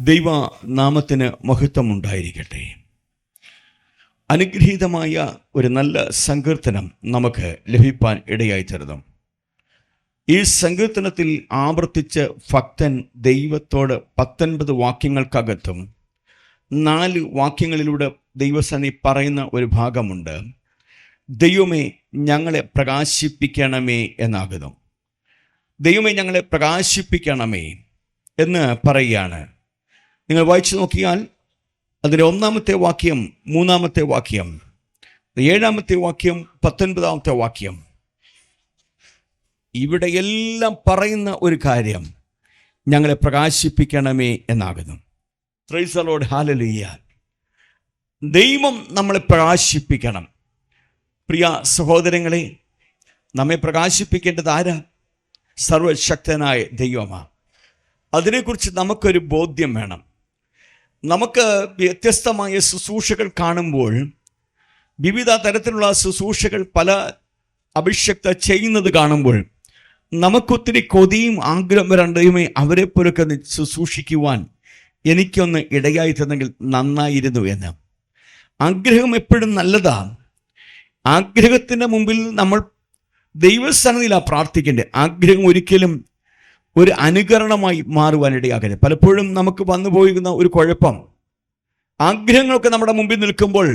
ദൈവ നാമത്തിന് മഹത്വമുണ്ടായിരിക്കട്ടെ. അനുഗ്രഹീതമായ ഒരു നല്ല സങ്കീർത്തനം നമുക്ക് ലഭിപ്പാൻ ഇടയായി തീർന്നു. ഈ സങ്കീർത്തനത്തിൽ ആവർത്തിച്ച് ഭക്തൻ ദൈവത്തോട് 19 വാക്യങ്ങൾക്കകത്തും 4 വാക്യങ്ങളിലൂടെ ദൈവസന്നി പറയുന്ന ഒരു ഭാഗമുണ്ട്. ദൈവമേ ഞങ്ങളെ പ്രകാശിപ്പിക്കണമേ എന്നാകുന്നു. ദൈവമേ ഞങ്ങളെ പ്രകാശിപ്പിക്കണമേ എന്ന് പറയുകയാണ്. നിങ്ങൾ വായിച്ചു നോക്കിയാൽ അതിൻ്റെ 1-ാമത്തെ വാക്യം, 3-ാമത്തെ വാക്യം, 7-ാമത്തെ വാക്യം, 19-ാമത്തെ വാക്യം, ഇവിടെയെല്ലാം പറയുന്ന ഒരു കാര്യം ഞങ്ങളെ പ്രകാശിപ്പിക്കണമേ എന്നാകുന്നു. Price the lord, hallelujah. ദൈവം നമ്മളെ പ്രകാശിപ്പിക്കണം. പ്രിയ സഹോദരങ്ങളെ, നമ്മെ പ്രകാശിപ്പിക്കേണ്ടത് ആരാ? സർവശക്തനായ ദൈവമാണ്. അതിനെക്കുറിച്ച് നമുക്കൊരു ബോധ്യം വേണം. നമുക്ക് വ്യത്യസ്തമായ ശുശ്രൂഷകൾ കാണുമ്പോൾ, വിവിധ തരത്തിലുള്ള ശുശ്രൂഷകൾ പല അഭിഷക്ത ചെയ്യുന്നത് കാണുമ്പോൾ നമുക്കൊത്തിരി കൊതിയും ആഗ്രഹം വരണ്ടയുമേ അവരെ പോലൊക്കെ ശുശ്രൂഷിക്കുവാൻ എനിക്കൊന്ന് ഇടയായി തന്നെങ്കിൽ നന്നായിരുന്നു എന്ന്. ആഗ്രഹം എപ്പോഴും നല്ലതാണ്. ആഗ്രഹത്തിൻ്റെ മുമ്പിൽ നമ്മൾ ദൈവസന്നിധിയിലാണ് പ്രാർത്ഥിക്കേണ്ടത്. ആഗ്രഹം ഒരിക്കലും ഒരു അനുകരണമായി മാറുവാനിടയാകരുത്. പലപ്പോഴും നമുക്ക് വന്നു പോയിരുന്ന ഒരു കുഴപ്പം, ആഗ്രഹങ്ങളൊക്കെ നമ്മുടെ മുമ്പിൽ നിൽക്കുമ്പോൾ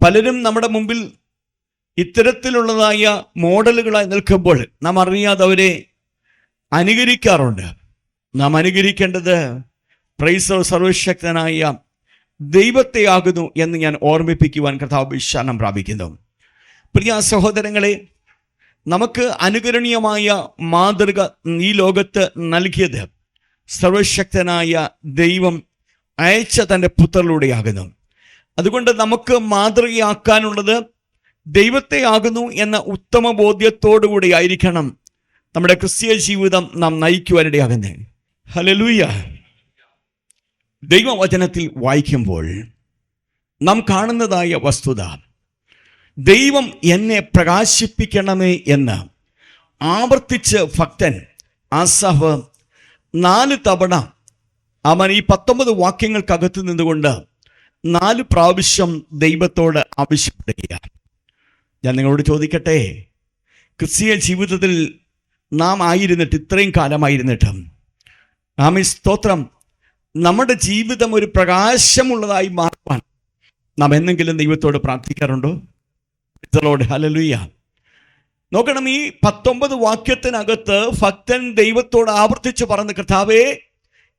പലരും നമ്മുടെ മുമ്പിൽ ഇത്തരത്തിലുള്ളതായ മോഡലുകളായി നിൽക്കുമ്പോൾ നാം അറിയാതെ അവരെ അനുകരിക്കാറുണ്ട്. നാം അനുകരിക്കേണ്ടത് പ്രൈസ് സർവശക്തനായ ദൈവത്തെയാകുന്നു എന്ന് ഞാൻ ഓർമ്മിപ്പിക്കുവാൻ കർത്താവ് വിശ്വാസം പ്രാപിക്കുന്നു. പ്രിയ സഹോദരങ്ങളെ, നമുക്ക് അനുകരണീയമായ മാതൃക ഈ ലോകത്ത് നൽകിയത് സർവശക്തനായ ദൈവം അയച്ച തൻ്റെ പുത്രനിലൂടെയാകുന്നു. അതുകൊണ്ട് നമുക്ക് മാതൃകയാക്കാനുള്ളത് ദൈവത്തെ ആകുന്നു എന്ന ഉത്തമ ബോധ്യത്തോടുകൂടി ആയിരിക്കണം നമ്മുടെ ക്രിസ്തീയ ജീവിതം നാം നയിക്കുവാനിടയാകുന്നത്. ഹല്ലേലൂയ. ദൈവവചനത്തിൽ വായിക്കുമ്പോൾ നാം കാണുന്നതായ വസ്തുത, ദൈവം എന്നെ പ്രകാശിപ്പിക്കണമേ എന്ന് ആവർത്തിച്ച് ഭക്തൻ ആസാഫ് 4 തവണ അവൻ ഈ 19 വാക്യങ്ങൾക്കകത്ത് നിന്നുകൊണ്ട് 4 പ്രാവശ്യം ദൈവത്തോട് ആവശ്യപ്പെടുകയാണ്. ഞാൻ നിങ്ങളോട് ചോദിക്കട്ടെ, ക്രിസ്തീയ ജീവിതത്തിൽ നാം ആയിരുന്നിട്ട്, ഇത്രയും കാലമായിരുന്നിട്ടും നാം ഈ സ്തോത്രം, നമ്മുടെ ജീവിതം ഒരു പ്രകാശമുള്ളതായി മാറുവാൻ നാം എന്തെങ്കിലും ദൈവത്തോട് പ്രാർത്ഥിക്കാറുണ്ടോ? ഹല്ലേലൂയ. നോക്കണം, ഈ 19 വാക്യത്തിനകത്ത് ഭക്തൻ ദൈവത്തോട് ആവർത്തിച്ച് പറഞ്ഞ, കർത്താവേ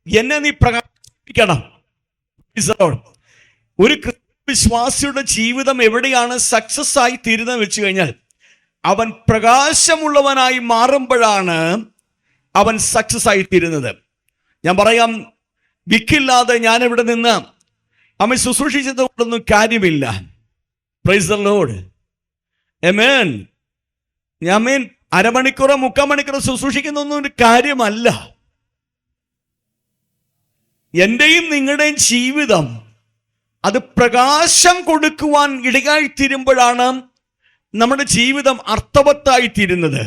എന്നെ നീ പ്രകാശിപ്പിക്കണം. ഒരു വിശ്വാസിയുടെ ജീവിതം എവിടെയാണ് സക്സസ് ആയി തീരുന്നത് വെച്ച് കഴിഞ്ഞാൽ, അവൻ പ്രകാശമുള്ളവനായി മാറുമ്പോഴാണ് അവൻ സക്സസ് ആയി തീരുന്നത്. ഞാൻ പറയാം, വിക്കില്ലാതെ ഞാൻ ഇവിടെ നിന്ന് അവൻ ശുശ്രൂഷിച്ചത് കൊണ്ടൊന്നും കാര്യമില്ല. പ്രൈസ് ദി ലോർഡ്, ആമേൻ. ഞാൻ അരമണിക്കൂറോ 3/4 മണിക്കൂറോ ശുശ്രൂഷിക്കുന്നൊന്നും ഒരു കാര്യമല്ല. എൻ്റെയും നിങ്ങളുടെയും ജീവിതം അത് പ്രകാശം കൊടുക്കുവാൻ ഇടയായിത്തീരുമ്പോഴാണ് നമ്മുടെ ജീവിതം അർത്ഥവത്തായിത്തീരുന്നത്.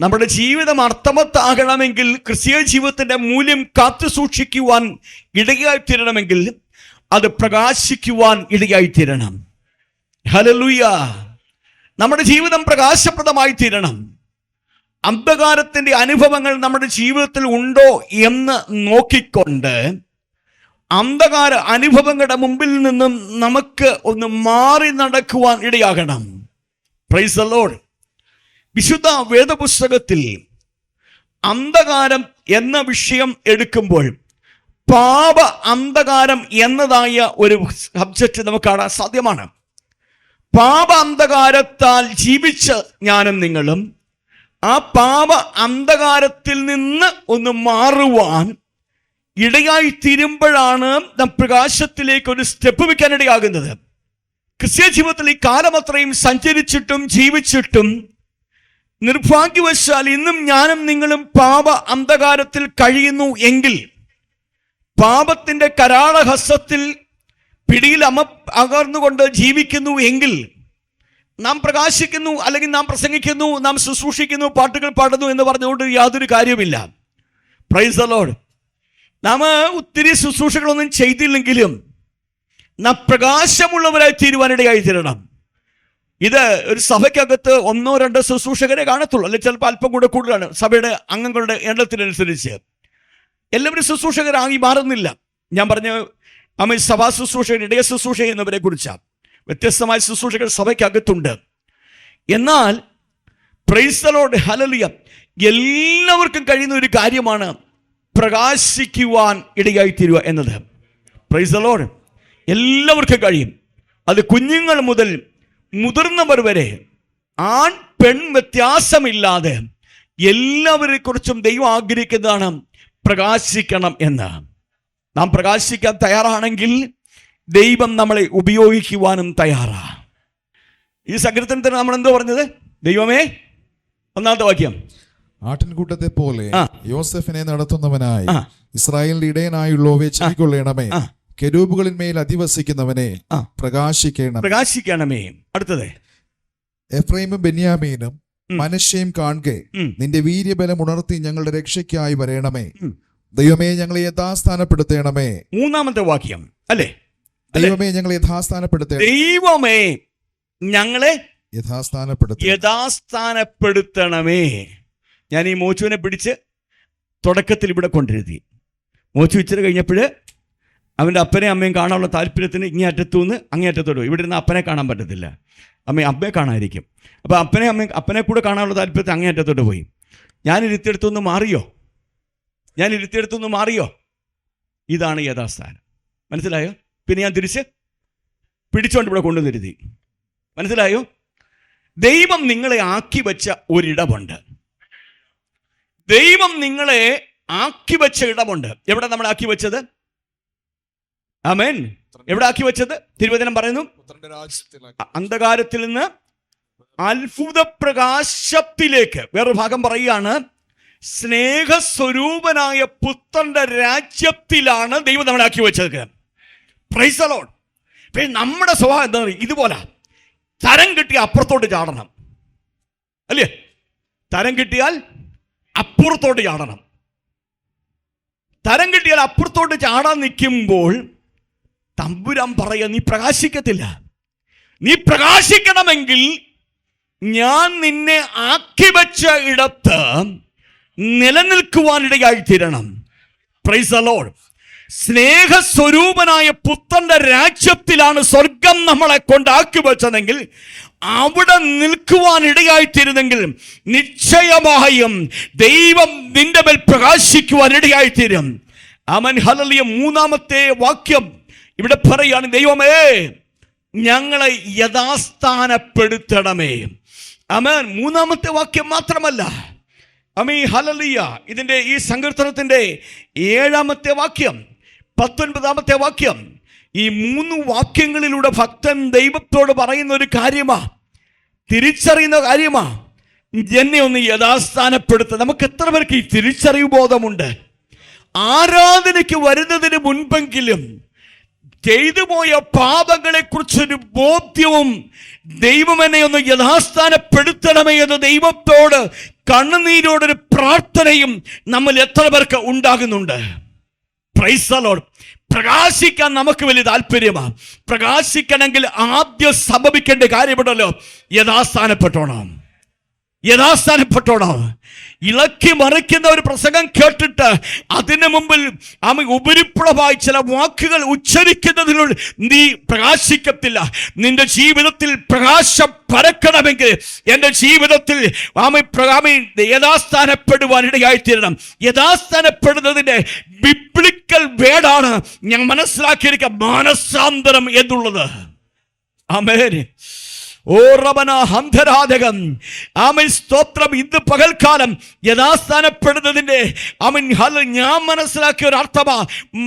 നമ്മുടെ ജീവിതം അർത്ഥവത്താകണമെങ്കിൽ, ക്രിസ്തീയ ജീവിതത്തിൻ്റെ മൂല്യം കാത്തു സൂക്ഷിക്കുവാൻ ഇടയായിത്തീരണമെങ്കിൽ അത് പ്രകാശിക്കുവാൻ ഇടയായിത്തീരണം. ഹല്ലേലൂയ. നമ്മുടെ ജീവിതം പ്രകാശപ്രദമായി തീരണം. അന്ധകാരത്തിൻ്റെ അനുഭവങ്ങൾ നമ്മുടെ ജീവിതത്തിൽ ഉണ്ടോ എന്ന് നോക്കിക്കൊണ്ട് അന്ധകാര അനുഭവങ്ങളുടെ മുമ്പിൽ നിന്നും നമുക്ക് ഒന്ന് മാറി നടക്കുവാൻ ഇടയാകണം. Price the Lord. വിശുദ്ധ വേദപുസ്തകത്തിൽ അന്ധകാരം എന്ന വിഷയം എടുക്കുമ്പോൾ പാപ അന്ധകാരം എന്നതായ ഒരു സബ്ജക്റ്റ് നമുക്ക് കാണാൻ സാധ്യമാണ്. പാപ അന്ധകാരത്താൽ ജീവിച്ച ഞാനും നിങ്ങളും ആ പാപ അന്ധകാരത്തിൽ നിന്ന് ഒന്ന് മാറുവാൻ ഇടയായി തീരുമ്പോഴാണ് നാം പ്രകാശത്തിലേക്ക് ഒരു സ്റ്റെപ്പ് വെക്കാനിടയാകുന്നത്. ക്രിസ്തീയ ജീവിതത്തിൽ ഈ കാലം അത്രയും സഞ്ചരിച്ചിട്ടും ജീവിച്ചിട്ടും നിർഭാഗ്യവശാൽ ഇന്നും ഞാനും നിങ്ങളും പാപ അന്ധകാരത്തിൽ കഴിയുന്നു എങ്കിൽ, പാപത്തിൻ്റെ കരാളഹസ്തത്തിൽ പിടിയിൽ അകർന്നുകൊണ്ട് ജീവിക്കുന്നു എങ്കിൽ, നാം പ്രകാശിക്കുന്നു, അല്ലെങ്കിൽ നാം പ്രസംഗിക്കുന്നു, നാം ശുശ്രൂഷിക്കുന്നു, പാട്ടുകൾ പാടുന്നു എന്ന് പറഞ്ഞുകൊണ്ട് യാതൊരു കാര്യമില്ല. Price the Lord. നാം ഒത്തിരി ശുശ്രൂഷകളൊന്നും ചെയ്തില്ലെങ്കിലും നാം പ്രകാശമുള്ളവരായി തീരുവാനിടയായി തീരണം. ഇത് ഒരു സഭയ്ക്കകത്ത് 1-2 ശുശ്രൂഷകരെ കാണത്തുള്ളൂ, അല്ലെങ്കിൽ ചിലപ്പോൾ അല്പം കൂടെ കൂടുതലാണ് സഭയുടെ അംഗങ്ങളുടെ എണ്ണത്തിനനുസരിച്ച്. എല്ലാവരും ശുശ്രൂഷകരായി മാറുന്നില്ല. ഞാൻ പറഞ്ഞ സഭാ ശുശ്രൂഷകർ, ഇടയ ശുശ്രൂഷ ചെയ്യുന്നവരെ കുറിച്ചാണ്. വ്യത്യസ്തമായ ശുശ്രൂഷകൾ സഭയ്ക്കകത്തുണ്ട്. എന്നാൽ പ്രൈസ് ദി ലോർഡ്, ഹല്ലേലൂയ, എല്ലാവർക്കും കഴിയുന്ന ഒരു കാര്യമാണ് പ്രകാശിക്കുവാൻ ഇടയായി തീരുക എന്നത്. പ്രൈസ് ദി ലോർഡ്, എല്ലാവർക്കും കഴിയും. അത് കുഞ്ഞുങ്ങൾ മുതൽ മുതിർന്നവർ വരെ, ആൺ പെൺ വ്യത്യാസമില്ലാതെ എല്ലാവരെ കുറിച്ചും ദൈവം ആഗ്രഹിക്കുന്നതാണ് പ്രകാശിക്കണം എന്ന്. നാം പ്രകാശിക്കാൻ തയ്യാറാണെങ്കിൽ ദൈവം നമ്മളെ ഉപയോഗിക്കുവാനും തയ്യാറാണ്. ഈ സങ്കീർത്തനത്തിന് നമ്മൾ എന്തോ പറഞ്ഞത്? ദൈവമേ, 1-ാമത്തെ വാക്യം, ആട്ടിൻകൂട്ടത്തെ പോലെ യോസെഫിനെ നടത്തുന്നവനായി ഇസ്രായേലിന്റെ ഇടയനായുള്ളവയെ ചെവിക്കൊള്ളണമേ. കെരൂബുകളിന്മേൽ അധിവസിക്കുന്നവനെ പ്രകാശിക്കണമേ. അടുത്തത്, എഫ്രൈമും ബെന്യാമീനും മനശ്ശയും കാണെ നിന്റെ വീര്യബലം ഉണർത്തി ഞങ്ങളുടെ രക്ഷയ്ക്കായി വരണമേ. ദൈവമേ, ഞങ്ങളെ യഥാസ്ഥാനപ്പെടുത്തണമേ. 3-ാമത്തെ വാക്യം അല്ലേ? ദൈവമേ, ഞങ്ങളെ യഥാസ്ഥാനപ്പെടുത്തണമേ. ദൈവമേ, ഞങ്ങളെ യഥാസ്ഥാനപ്പെടുത്തണമേ. ഞാൻ ഈ മോച്ചുവിനെ പിടിച്ച് തുടക്കത്തിൽ ഇവിടെ കൊണ്ടിരുത്തി. മോച്ചു ഇച്ചിരി കഴിഞ്ഞപ്പോൾ അവൻ്റെ അപ്പനെയും അമ്മയും കാണാനുള്ള താല്പര്യത്തിന് ഇങ്ങേ അറ്റത്തുനിന്ന് അങ്ങേ അറ്റത്തോട്ട് പോയി. ഇവിടെ ഇരുന്ന് അപ്പനെ കാണാൻ പറ്റത്തില്ല, അമ്മയെ കാണാതിരിക്കും. അപ്പോൾ അപ്പനെ കൂടെ കാണാനുള്ള താല്പര്യത്തിൽ അങ്ങേ അറ്റത്തോട്ട് പോയി. ഞാൻ ഇരുത്തിയെടുത്തുനിന്ന് മാറിയോ? ഇതാണ് യഥാസ്ഥാനം. മനസ്സിലായോ? പിന്നെ ഞാൻ തിരിച്ച് പിടിച്ചോണ്ട് ഇവിടെ കൊണ്ടുവന്നിരുത്തി. മനസ്സിലായോ? ദൈവം നിങ്ങളെ ആക്കി വെച്ച ഒരിടമുണ്ട്. എവിടെ നമ്മളെ ആക്കി വെച്ചത്? ആമേൻ. എവിടെ ആക്കി വെച്ചത്? തിരുവചനം പറയുന്നു, അന്ധകാരത്തിൽ നിന്ന് അത്ഭുത പ്രകാശത്തിലേക്ക്. വേറൊരു ഭാഗം പറയുകയാണ്, സ്നേഹസ്വരൂപനായ പുത്രന്റെ രാജ്യത്തിലാണ് ദൈവം നമ്മളെ ആക്കി വെച്ചത്. Price the Lord. നമ്മുടെ സ്വഭാവം എന്താ പറയുക? ഇതുപോലെ തരം കിട്ടിയ അപ്പുറത്തോട്ട് ചാടണം, അല്ലേ? തരം കിട്ടിയാൽ അപ്പുറത്തോട്ട് ചാടണം. തരം കിട്ടിയാൽ അപ്പുറത്തോട്ട് ചാടാൻ നിൽക്കുമ്പോൾ തമ്പുരാൻ പറയുക, നീ പ്രകാശിക്കത്തില്ല. നീ പ്രകാശിക്കണമെങ്കിൽ ഞാൻ നിന്നെ ആക്കി വെച്ച ഇടത്ത് നിലനിൽക്കുവാനിടയായി തീരണം. Price the Lord. സ്നേഹസ്വരൂപനായ പുത്രന്റെ രാജ്യത്തിലാണ് സ്വർഗം നമ്മളെ കൊണ്ടാക്കി വെച്ചതെങ്കിൽ അവിടെ നിൽക്കുവാനിടയായിത്തീരുന്നെങ്കിൽ നിശ്ചയമായും ദൈവം നിന്റെ മേൽ പ്രകാശിക്കുവാനിടയായിത്തീരും. ആമേൻ, ഹല്ലേലൂയ. 3-ാമത്തെ വാക്യം ഇവിടെ പറയാണ്, ദൈവമേ, ഞങ്ങളെ യഥാസ്ഥാനപ്പെടുത്തണമേ. ആമേൻ. 3-ാമത്തെ വാക്യം മാത്രമല്ല, ആമേൻ, ഹല്ലേലൂയ. ഇതിന്റെ ഈ സങ്കീർത്തനത്തിന്റെ 7-ാമത്തെ വാക്യം, 19-ാമത്തെ വാക്യം, ഈ 3 വാക്യങ്ങളിലൂടെ ഭക്തൻ ദൈവത്തോട് പറയുന്ന ഒരു കാര്യമാ, തിരിച്ചറിയുന്ന കാര്യമാ, എന്നെ ഒന്ന് യഥാസ്ഥാനപ്പെടുത്തുക. നമുക്ക് എത്ര പേർക്ക് ഈ തിരിച്ചറിവ് ബോധമുണ്ട്? ആരാധനയ്ക്ക് വരുന്നതിന് മുൻപെങ്കിലും ചെയ്തു പോയ പാപങ്ങളെ കുറിച്ചൊരു ബോധ്യവും ദൈവം എന്നെ ഒന്ന് യഥാസ്ഥാനപ്പെടുത്തണമേ എന്ന് ദൈവത്തോട് കണ്ണുനീരോടൊരു പ്രാർത്ഥനയും നമ്മൾ എത്ര പേർക്ക് ഉണ്ടാകുന്നുണ്ട്? Price the Lord. പ്രകാശിക്കാൻ നമുക്ക് വലിയ താല്പര്യമാണ്. പ്രകാശിക്കണമെങ്കിൽ ആദ്യം സംഭവിക്കേണ്ട കാര്യമുണ്ടല്ലോ, യഥാസ്ഥാനപ്പെട്ടോണം. ഇളക്കി മറിക്കുന്ന ഒരു പ്രസംഗം കേട്ടിട്ട് അതിന് മുമ്പിൽ ഉപരിപ്ലവമായി ചില വാക്കുകൾ ഉച്ചരിക്കുന്നതിലൂടെ നീ പ്രകാശിക്കത്തില്ല. നിന്റെ ജീവിതത്തിൽ പ്രകാശം പരക്കണമെങ്കിൽ എൻ്റെ ജീവിതത്തിൽ യഥാസ്ഥാനപ്പെടുവാൻ ഇടയായിത്തീരണം. യഥാസ്ഥാനപ്പെടുന്നതിൻ്റെ ബിബ്ലിക്കൽ വേർഡാണ് ഞാൻ മനസ്സിലാക്കിയിരിക്കുക, മാനസാന്തരം എന്നുള്ളത്. ആമേൻ. ഓ റബന ഹംധരാധകം. ആമേൻ, സ്തോത്രം. ഇന്ന് പകൽക്കാലം യഥാസ്ഥാനപ്പെടുന്നതിൻ്റെ ഞാൻ മനസ്സിലാക്കിയ ഒരു അർത്ഥമാ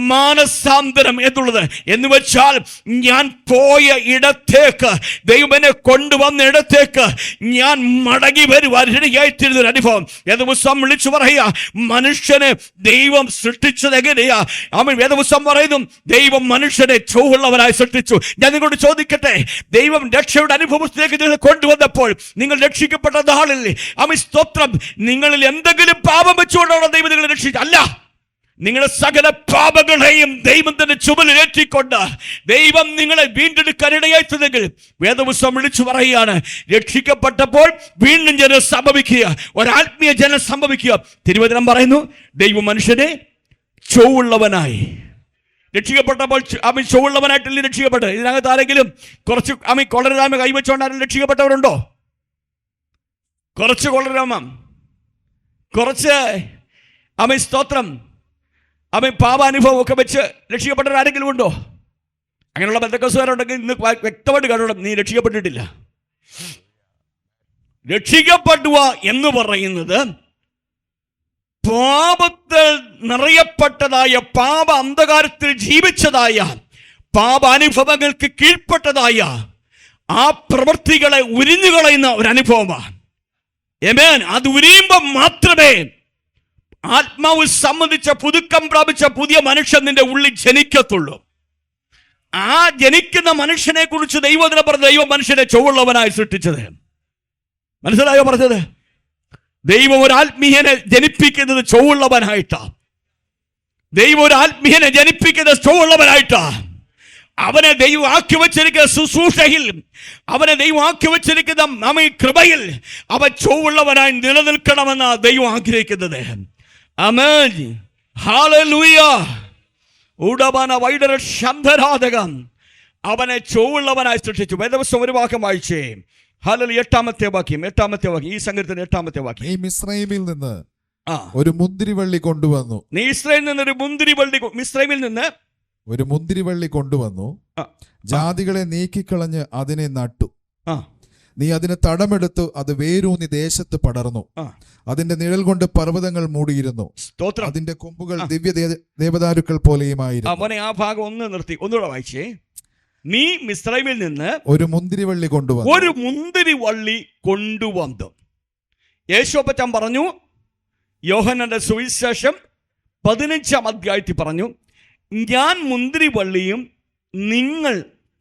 മാനസാന്തരം എന്നുള്ളത്. എന്ന് വെച്ചാൽ ഞാൻ പോയ ഇടത്തേക്ക്, ദൈവം എന്നെ കൊണ്ടുവന്ന ഇടത്തേക്ക് ഞാൻ മടങ്ങി വരുവാനിടയായിത്തീരുന്ന ഒരു അനുഭവം. വേദപുസ്തകം വിളിച്ചു പറയുക, മനുഷ്യനെ ദൈവം സൃഷ്ടിച്ചത് എങ്ങനെയാ? ആമേൻ. വേദപുസ്തകം പറയുന്നു, ദൈവം മനുഷ്യനെ ചൊവ്വുള്ളവനായി സൃഷ്ടിച്ചു. ഞാൻ നിങ്ങളോട് ചോദിക്കട്ടെ, ദൈവം രക്ഷയുടെ അനുഭവം നിങ്ങൾ കൊണ്ടുവന്നപ്പോൾ, നിങ്ങൾ രക്ഷിക്കപ്പെട്ട നാളിൽ സ്തോത്രം, നിങ്ങളിൽ എന്തെങ്കിലും പാപം വെച്ചുകൊണ്ടാണോ ദൈവം നിങ്ങളെ രക്ഷിച്ചത്? അല്ല. നിങ്ങളുടെ സകല പാപങ്ങളെയും ദൈവത്തിന്റെ ചുമലിലേറ്റിക്കൊണ്ട് ദൈവം നിങ്ങളെ വീണ്ടെടുക്കാനിടയായിട്ടെങ്കിൽ വേദപുസ്തകം വിളിച്ചു പറയുകയാണ്, രക്ഷിക്കപ്പെട്ടപ്പോൾ വീണ്ടും ജനം സംഭവിക്കുക, ഒരാത്മീയ ജനം സംഭവിക്കുക. തിരുവചനം പറയുന്നു, ദൈവം മനുഷ്യനെ ചൊവ്വുള്ളവനായി രക്ഷിക്കപ്പെട്ടപ്പോൾ അവൻ ചൊവ്വുള്ളവനായിട്ടല്ലേ രക്ഷിക്കപ്പെട്ടത്. ഇതിനകത്ത് ആരെങ്കിലും കുറച്ച് കൊളരാമ കൈവച്ചുകൊണ്ട് ആരും രക്ഷിക്കപ്പെട്ടവരുണ്ടോ? കുറച്ച് കൊളരാമ, കുറച്ച് സ്തോത്രം പാപാനുഭവം ഒക്കെ വെച്ച് രക്ഷിക്കപ്പെട്ടവർ ആരെങ്കിലും ഉണ്ടോ? അങ്ങനെയുള്ള ബന്ധക്കസുകാരുണ്ടെങ്കിൽ ഇന്ന് വ്യക്തമായിട്ട് കാണണം, നീ രക്ഷിക്കപ്പെട്ടിട്ടില്ല. രക്ഷിക്കപ്പെടുക എന്ന് പറയുന്നത് പാപത്തിൽ നിറയപ്പെട്ടതായ, പാപ അന്ധകാരത്തിൽ ജീവിച്ചതായ, പാപാനുഭവങ്ങൾക്ക് കീഴ്പ്പെട്ടതായ ആ പ്രവൃത്തികളെ ഉരിഞ്ഞുകളയുന്ന ഒരു അനുഭവമാണ്. ആമേൻ. അത് ഉരിയുമ്പോൾ മാത്രമേ ആത്മാവ് സംബന്ധിച്ച പുതുക്കം പ്രാപിച്ച പുതിയ മനുഷ്യൻ നിന്റെ ഉള്ളിൽ ജനിക്കത്തുള്ളൂ. ആ ജനിക്കുന്ന മനുഷ്യനെ കുറിച്ച് ദൈവത്തിനെ പറഞ്ഞ, ദൈവം മനുഷ്യനെ ചൊവ്വുള്ളവനായി സൃഷ്ടിച്ചത്. മനസ്സിലായോ പറഞ്ഞത്? ദൈവം ഒരു ആത്മീയനെ ജനിപ്പിക്കുന്നത് ചൊവ്വുള്ളവനായിട്ടാ. ദൈവം ഒരു ആത്മീയനെ ജനിപ്പിക്കുന്നത് ചൊവ്വുള്ളവനായിട്ടാ. അവനെ ദൈവം ആക്കി വച്ചിരിക്കുന്ന ശുശ്രൂഷയിൽ, അവനെ ദൈവം ആക്കി വച്ചിരിക്കുന്ന കൃപയിൽ അവൻ ചൊവ്വുള്ളവനായി നിലനിൽക്കണമെന്ന് ദൈവം ആഗ്രഹിക്കുന്നത്. ആമേൻ. ഹല്ലേലൂയ. ഉടബന വൈഡര ശബ്ദരാധകം അവനെ ചൊവ്വുള്ളവനായി സൃഷ്ടിച്ചു. വേദപുസ്തകം ഒരു വാക്യം വായിച്ചേ. ഹല്ലേലൂയ. 8-ാമത്തെ വാക്യം. ഈ സംഗീതത്തിന്റെ 8-ാമത്തെ വാക്യം. നീ മിസ്രയീമിൽ നിന്ന് ഒരു മുന്തിരിവള്ളി കൊണ്ടുവന്നു. നീ ഇസ്രായേലിൽ നിന്ന് ഒരു മുന്തിരിവള്ളി, മിസ്രയീമിൽ നിന്ന് ഒരു മുന്തിരിവള്ളി കൊണ്ടുവന്നു, ജാതികളെ നീക്കിക്കളഞ്ഞ് അതിനെ നട്ടു. നീ അതിന് തടമെടുത്തു, അത് വേരൂന്നി ദേശത്ത് പടർന്നു. അതിന്റെ നിഴൽ കൊണ്ട് പർവ്വതങ്ങൾ മൂടിയിരുന്നു. അതിന്റെ കൊമ്പുകൾ ദിവ്യ ദേവദാരുക്കൾ പോലെയുമായിരുന്നു. ആ ഭാഗം ഒന്ന് നിർത്തി, ഒന്നുകൂടെ വായിച്ചേ. നീ മിസ്രയീമിൽ നിന്ന് ഒരു മുന്തിരിവള്ളി കൊണ്ടുവന്നു. ഒരു മുന്തിരിവള്ളി കൊണ്ടുവന്നു. യേശുപ്പച്ചൻ പറഞ്ഞു, യോഹന്നാന്റെ സുവിശേഷം 15-ാം അധ്യായത്തിൽ പറഞ്ഞു, ഞാൻ മുന്തിരിവള്ളിയും നിങ്ങൾ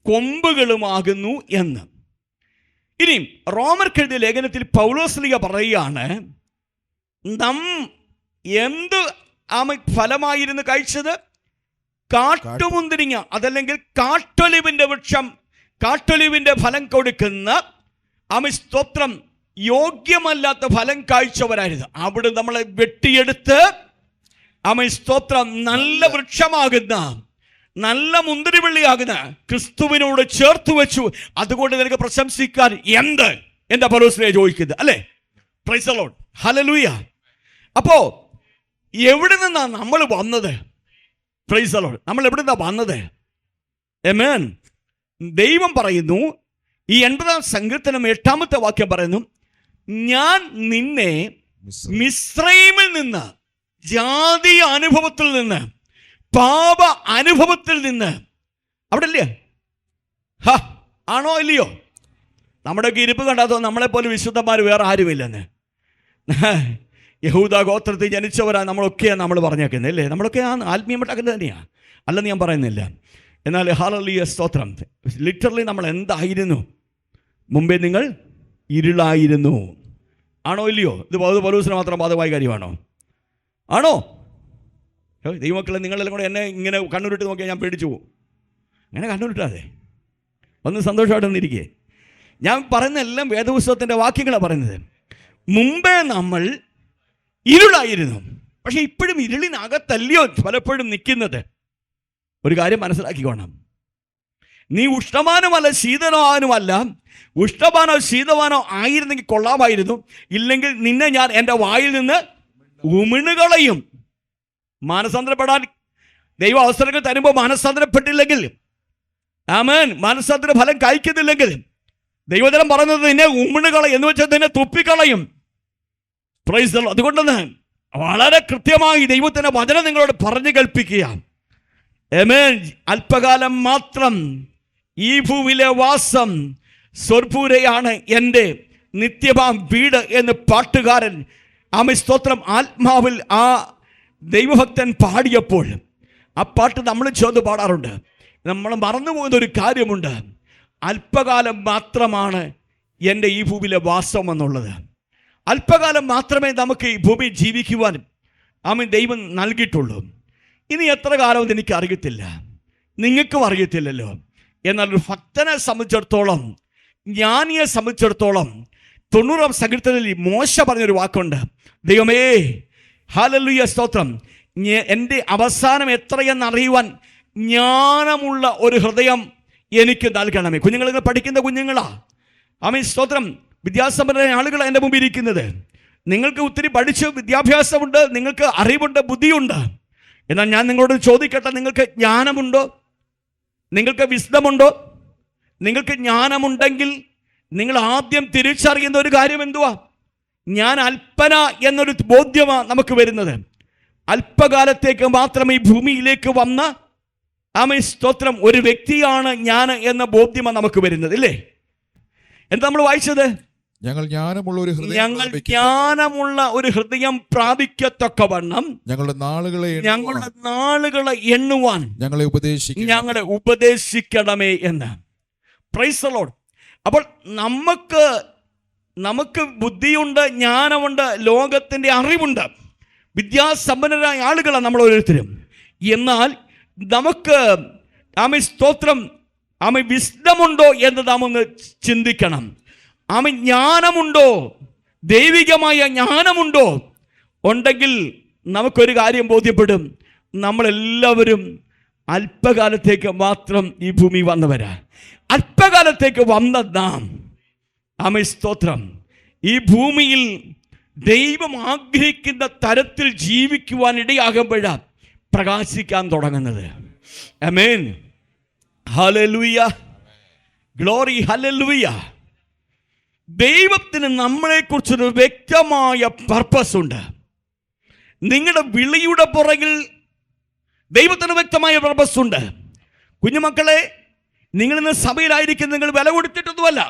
കൊമ്പുകളുമാകുന്നു എന്ന്. ഇനി റോമർക്കെഴുതിയ ലേഖനത്തിൽ പൗലോസ്ലീഹ പറയുകയാണ്, എന്ത് ഫലമായിരുന്നു കഴിച്ചത്? കാട്ടുമുന്തിരിങ്ങ, അതല്ലെങ്കിൽ കാട്ടൊലിവിന്റെ വൃക്ഷം, കാട്ടൊലിവിന്റെ ഫലം കൊടുക്കുന്ന സ്തോത്രം യോഗ്യമല്ലാത്ത ഫലം കാഴ്ചവരായിരുന്നു. അവിടെ നമ്മളെ വെട്ടിയെടുത്ത് സ്തോത്രം നല്ല വൃക്ഷമാകുന്ന, നല്ല മുന്തിരിവള്ളിയാകുന്ന ക്രിസ്തുവിനോട് ചേർത്ത് വെച്ചു. അതുകൊണ്ട് നിനക്ക് പ്രശംസിക്കാൻ എന്ത്? എന്താ പൗലോസ്ലീഹ ചോദിക്കുന്നത്, അല്ലേ? Price the lord. ഹല്ലേലൂയ. അപ്പോ എവിടെ നിന്നാണ് നമ്മൾ വന്നത്? Price the Lord. നമ്മൾ എവിടെ നിന്നാണ് വന്നത്? ആമേൻ. ദൈവം പറയുന്നു, ഈ 80-ാം സങ്കീർത്തനം 8-ാമത്തെ വാക്യം പറയുന്നു, ഞാൻ നിന്നെ മിസ്രയീമിൽ നിന്ന്, ജാതീയ അനുഭവത്തിൽ നിന്ന്, പാപ അനുഭവത്തിൽ നിന്ന്, അവിടെ ഇല്ലേ? ആണോ ഇല്ലയോ? നമ്മുടെയൊക്കെ ഇരിപ്പ് കണ്ടാത്തോ നമ്മളെപ്പോലെ വിശുദ്ധന്മാർ വേറെ ആരുമില്ലെന്ന്. യഹൂദ ഗോത്രത്തിൽ ജനിച്ചവരാ നമ്മളൊക്കെയാണ് നമ്മൾ പറഞ്ഞേക്കുന്നത്, അല്ലേ? നമ്മളൊക്കെ ആത്മീയമായിട്ടാക്കുന്നത് തന്നെയാണ്, അല്ലെന്ന് ഞാൻ പറയുന്നില്ല. എന്നാൽ ഹല്ലേലൂയ, സ്തോത്രം. ലിറ്ററലി നമ്മൾ എന്തായിരുന്നു? മുമ്പേ നിങ്ങൾ ഇരുളായിരുന്നു. ആണോ ഇല്ലയോ? ഇത് പൗലോസിന് മാത്രം ബാധകമായ കാര്യമാണോ? ആണോ? ദൈവമക്കളെ, നിങ്ങളെല്ലാം കൂടെ എന്നെ ഇങ്ങനെ കണ്ണുരുട്ട് നോക്കിയാൽ ഞാൻ പേടിച്ചു പോകും. അങ്ങനെ കണ്ണുരുട്ടാതെ ഒന്ന് സന്തോഷമായിട്ടൊന്നിരിക്കേ. ഞാൻ പറയുന്ന എല്ലാം വേദപുസ്തകത്തിൻ്റെ വാക്യങ്ങളാണ് പറയുന്നത്. മുമ്പേ നമ്മൾ ഇരുളായിരുന്നു, പക്ഷെ ഇപ്പോഴും ഇരുളിനകത്തല്ലയോ പലപ്പോഴും നിൽക്കുന്നത്. ഒരു കാര്യം മനസ്സിലാക്കിക്കോണം, നീ ഉഷ്ണമാനുമല്ല ശീതമാനുമല്ല. ഉഷ്ണമാനോ ശീതമാനോ ആയിരുന്നെങ്കിൽ കൊള്ളാമായിരുന്നു, ഇല്ലെങ്കിൽ നിന്നെ ഞാൻ എൻ്റെ വായിൽ നിന്ന് ഉമിണുകളയും. മാനസാന്തരപ്പെടാൻ ദൈവം അവസരങ്ങൾ തരുമ്പോൾ മാനസാന്തരപ്പെട്ടില്ലെങ്കിൽ, ആമേൻ, മാനസാന്തര ഫലം കായ്ക്കുന്നില്ലെങ്കിൽ ദൈവജനം പറയുന്നത് നിന്നെ ഉമിണുകളയും എന്ന് വെച്ചാൽ നിന്നെ തുപ്പിക്കളയും. Praise the lord. അതുകൊണ്ടെന്ന് വളരെ കൃത്യമായി ദൈവത്തിൻ്റെ വചനം നിങ്ങളോട് പറഞ്ഞു കൽപ്പിക്കുക. ആമേൻ. അല്പകാലം മാത്രം ഈ ഭൂമിയിലെ വാസം, സ്വർപ്പൂരയാണ് എൻ്റെ നിത്യമാം വീട് എന്ന് പാട്ടുകാരൻ സ്തോത്രം ആത്മാവിൽ ആ ദൈവഭക്തൻ പാടിയപ്പോൾ ആ പാട്ട് നമ്മൾ ചേർന്ന് പാടാറുണ്ട്. നമ്മൾ മറന്നുപോകുന്നൊരു കാര്യമുണ്ട്, അല്പകാലം മാത്രമാണ് എൻ്റെ ഈ ഭൂമിയിലെ വാസം എന്നുള്ളത്. അല്പകാലം മാത്രമേ നമുക്ക് ഈ ഭൂമിയിൽ ജീവിക്കുവാൻ ദൈവം നൽകിയിട്ടുള്ളൂ. ഇനി എത്ര കാലമെന്ന് എനിക്ക് അറിയത്തില്ല, നിങ്ങൾക്കും അറിയത്തില്ലല്ലോ. എന്നാൽ ഒരു ഭക്തനെ സംബന്ധിച്ചിടത്തോളം, ജ്ഞാനിയെ സംബന്ധിച്ചിടത്തോളം 90-ാം സങ്കീർത്തനത്തിൽ മോശ പറഞ്ഞൊരു വാക്കുണ്ട്, ദൈവമേ ഹല്ലേലൂയ സ്തോത്രം, എൻ്റെ അവസാനം എത്രയെന്നറിയുവാൻ ജ്ഞാനമുള്ള ഒരു ഹൃദയം എനിക്ക് നൽകണമേ. കുഞ്ഞുങ്ങൾ പഠിക്കുന്ന കുഞ്ഞുങ്ങളാ, ആമേൻ സ്തോത്രം. വിദ്യാസമ്പന്നരായ ആളുകളാണ് എൻ്റെ മുമ്പിൽ ഇരിക്കുന്നത്. നിങ്ങൾക്ക് ഒത്തിരി പഠിച്ച് വിദ്യാഭ്യാസമുണ്ട്, നിങ്ങൾക്ക് അറിവുണ്ട്, ബുദ്ധിയുണ്ട്. എന്നാൽ ഞാൻ നിങ്ങളോട് ചോദിക്കട്ടെ, നിങ്ങൾക്ക് ജ്ഞാനമുണ്ടോ? നിങ്ങൾക്ക് വിസ്ഡമുണ്ടോ? നിങ്ങൾക്ക് ജ്ഞാനമുണ്ടെങ്കിൽ നിങ്ങൾ ആദ്യം തിരിച്ചറിയുന്ന ഒരു കാര്യം എന്തുവാ? ഞാൻ അല്പന എന്നൊരു ബോധ്യമാണ് നമുക്ക് വരുന്നത്. അല്പകാലത്തേക്ക് മാത്രം ഈ ഭൂമിയിലേക്ക് വന്ന ആമേൻ സ്തോത്രം ഒരു വ്യക്തിയാണ് ഞാൻ എന്ന ബോധ്യമാണ് നമുക്ക് വരുന്നത്, ഇല്ലേ? എന്താ നമ്മൾ വായിച്ചത്? ഞങ്ങൾ ജ്ഞാനമുള്ള ഒരു ഹൃദയം പ്രാപിക്കത്തക്കവണ്ണം ഞങ്ങളുടെ നാളുകളെ എണ്ണുവാൻ ഞങ്ങളെ ഉപദേശിക്കണമേ എന്ന്. Price the Lord. അപ്പോൾ നമുക്ക് ബുദ്ധിയുണ്ട്, ജ്ഞാനമുണ്ട്, ലോകത്തിൻ്റെ അറിവുണ്ട്, വിദ്യാസമ്പന്നരായ ആളുകളാണ് നമ്മൾ ഓരോരുത്തരും. എന്നാൽ നമുക്ക് ആമേൻ സ്തോത്രം വിസ്ഡമുണ്ടോ എന്ന് നാം ഒന്ന് ചിന്തിക്കണം. ജ്ഞാനമുണ്ടോ? ദൈവികമായ ജ്ഞാനമുണ്ടോ? ഉണ്ടെങ്കിൽ നമുക്കൊരു കാര്യം ബോധ്യപ്പെടും, നമ്മളെല്ലാവരും അല്പകാലത്തേക്ക് മാത്രം ഈ ഭൂമി വന്നവരാ. അല്പകാലത്തേക്ക് വന്ന നാം ആമേൻ സ്തോത്രം ഈ ഭൂമിയിൽ ദൈവം ആഗ്രഹിക്കുന്ന തരത്തിൽ ജീവിക്കുവാൻ ഇടയാകുമ്പോഴാണ് പ്രകാശിക്കാൻ തുടങ്ങുന്നത്. ആമേൻ, ഹല്ലേലൂയ, ഗ്ലോറി, ഹല്ലേലൂയ. ദൈവത്തിന് നമ്മളെക്കുറിച്ചൊരു വ്യക്തമായ പർപ്പസ് ഉണ്ട്. നിങ്ങളുടെ വിളിയുടെ പുറകിൽ ദൈവത്തിന് വ്യക്തമായ പർപ്പസ് ഉണ്ട്. കുഞ്ഞുമക്കളെ, നിങ്ങളിന്ന് സഭയിലായിരിക്കും, നിങ്ങൾ വില കൊടുത്തിട്ടൊന്നുമല്ല.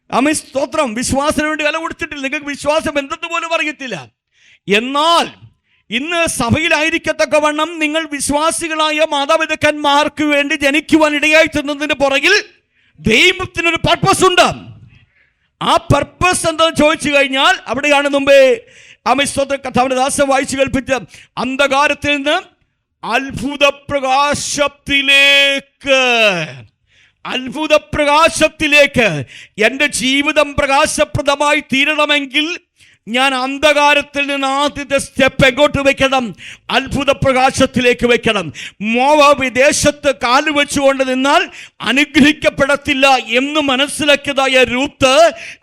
ആമേൻ സ്തോത്രം. വിശ്വാസത്തിന് വേണ്ടി വില കൊടുത്തിട്ടില്ല. നിങ്ങൾക്ക് വിശ്വാസം എന്തെന്ന് പോലും അറിയത്തില്ല. എന്നാൽ ഇന്ന് സഭയിലായിരിക്കത്തക്കവണ്ണം നിങ്ങൾ വിശ്വാസികളായ മാതാപിതാക്കന്മാർക്ക് വേണ്ടി ജനിക്കുവാൻ ഇടയായി തീർന്നതിന് പുറകിൽ ദൈവത്തിനൊരു പർപ്പസ് ഉണ്ട്. ആ പർപ്പസ് എന്താണെന്ന് ചോദിച്ചു കഴിഞ്ഞാൽ അവിടെയാണ് മുമ്പേ ആമേൻ സ്തോത്രം കർത്താവിന്റെ ദാസൻ വായിച്ചു കേൾപ്പിച്ച്, അന്ധകാരത്തിൽ നിന്ന് അത്ഭുത പ്രകാശത്തിലേക്ക് എൻ്റെ ജീവിതം പ്രകാശപ്രദമായി തീരണമെങ്കിൽ ഞാൻ അന്ധകാരത്തിൽ നിന്ന് ആദ്യത്തെ സ്റ്റെപ്പ് എങ്ങോട്ട് വെക്കണം? അത്ഭുത പ്രകാശത്തിലേക്ക് വെക്കണം. മോവാബ് ദേശത്ത് കാല് വെച്ചുകൊണ്ട് നിന്നാൽ അനുഗ്രഹിക്കപ്പെടത്തില്ല എന്ന് മനസ്സിലാക്കിയതായ രൂത്ത്,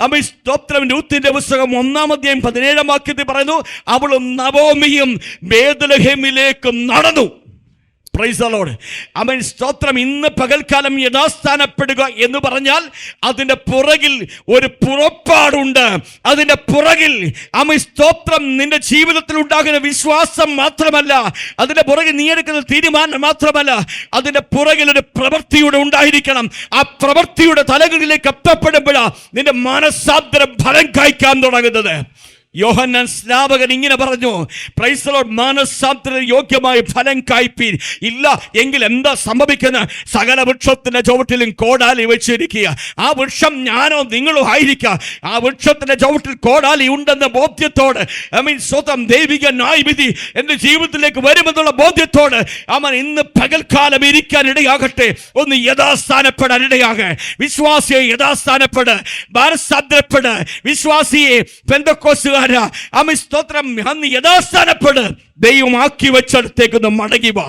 ആമേൻ സ്തോത്രം, രൂത്തിന്റെ പുസ്തകം 1-ാം അധ്യായം 17-ാം വാക്യത്തിൽ പറയുന്നു, അവളും നവോമിയും ബേത്ലഹേമിലേക്ക് നടന്നു. Price the Lord. ആമേൻ സ്തോത്രം. ഇന്ന് പകൽക്കാലം യഥാസ്ഥാനപ്പെടുക എന്ന് പറഞ്ഞാൽ അതിൻ്റെ പുറകിൽ ഒരു പുറപ്പാടുണ്ട്. അതിൻ്റെ പുറകിൽ ആമേൻ സ്തോത്രം നിന്റെ ജീവിതത്തിൽ ഉണ്ടാകുന്ന വിശ്വാസം മാത്രമല്ല, അതിൻ്റെ പുറകിൽ നീ എടുക്കുന്ന തീരുമാനം മാത്രമല്ല, അതിൻ്റെ പുറകിൽ ഒരു പ്രവൃത്തിയുടെ ഉണ്ടായിരിക്കണം. ആ പ്രവൃത്തിയുടെ തലകളിലേക്ക് എത്തപ്പെടുമ്പോഴാണ് നിന്റെ മാനസാന്തരം ഫലം കായ്ക്കാൻ തുടങ്ങുന്നത്. യോഹന്നാൻ സ്നാപകൻ ഇങ്ങനെ പറഞ്ഞു, പ്രൈസ് ദി ലോർഡ്, മാനസാന്തരത്തിന് യോഗ്യമായ ഫലം കായ്പീൻ. ഇല്ല എങ്കിൽ എന്താ സംഭവിക്കുന്നത്? സകല വൃക്ഷത്തിന്റെ ചുവട്ടിലും കോടാലി വെച്ചിരിക്കുക. ആ വൃക്ഷം ഞാനോ നിങ്ങളോ ആയിരിക്കുക. ആ വൃക്ഷത്തിന്റെ ചുവട്ടിൽ കോടാലി ഉണ്ടെന്ന ബോധ്യത്തോട് ആമേൻ സ്വന്തം ദൈവിക ന്യായവിധി എൻ്റെ ജീവിതത്തിലേക്ക് വരുമെന്നുള്ള ബോധ്യത്തോട് അവൻ ഇന്ന് പകൽക്കാലം ഇരിക്കാൻ ഇടയാകട്ടെ. ഒന്ന് യഥാസ്ഥാനപ്പെടാൻ ഇടയാകെ. വിശ്വാസിയെ യഥാസ്ഥാനപ്പെട്, മാനസാന്തരപ്പെട്. വിശ്വാസിയെ പെന്തക്കോസ്തുകാരാ ആമേൻ സ്തോത്രം അന്ന് യഥാസ്ഥാനപ്പെട്. ദൈവം ആക്കി വെച്ചടുത്തേക്കൊന്ന് മടങ്ങി വാ.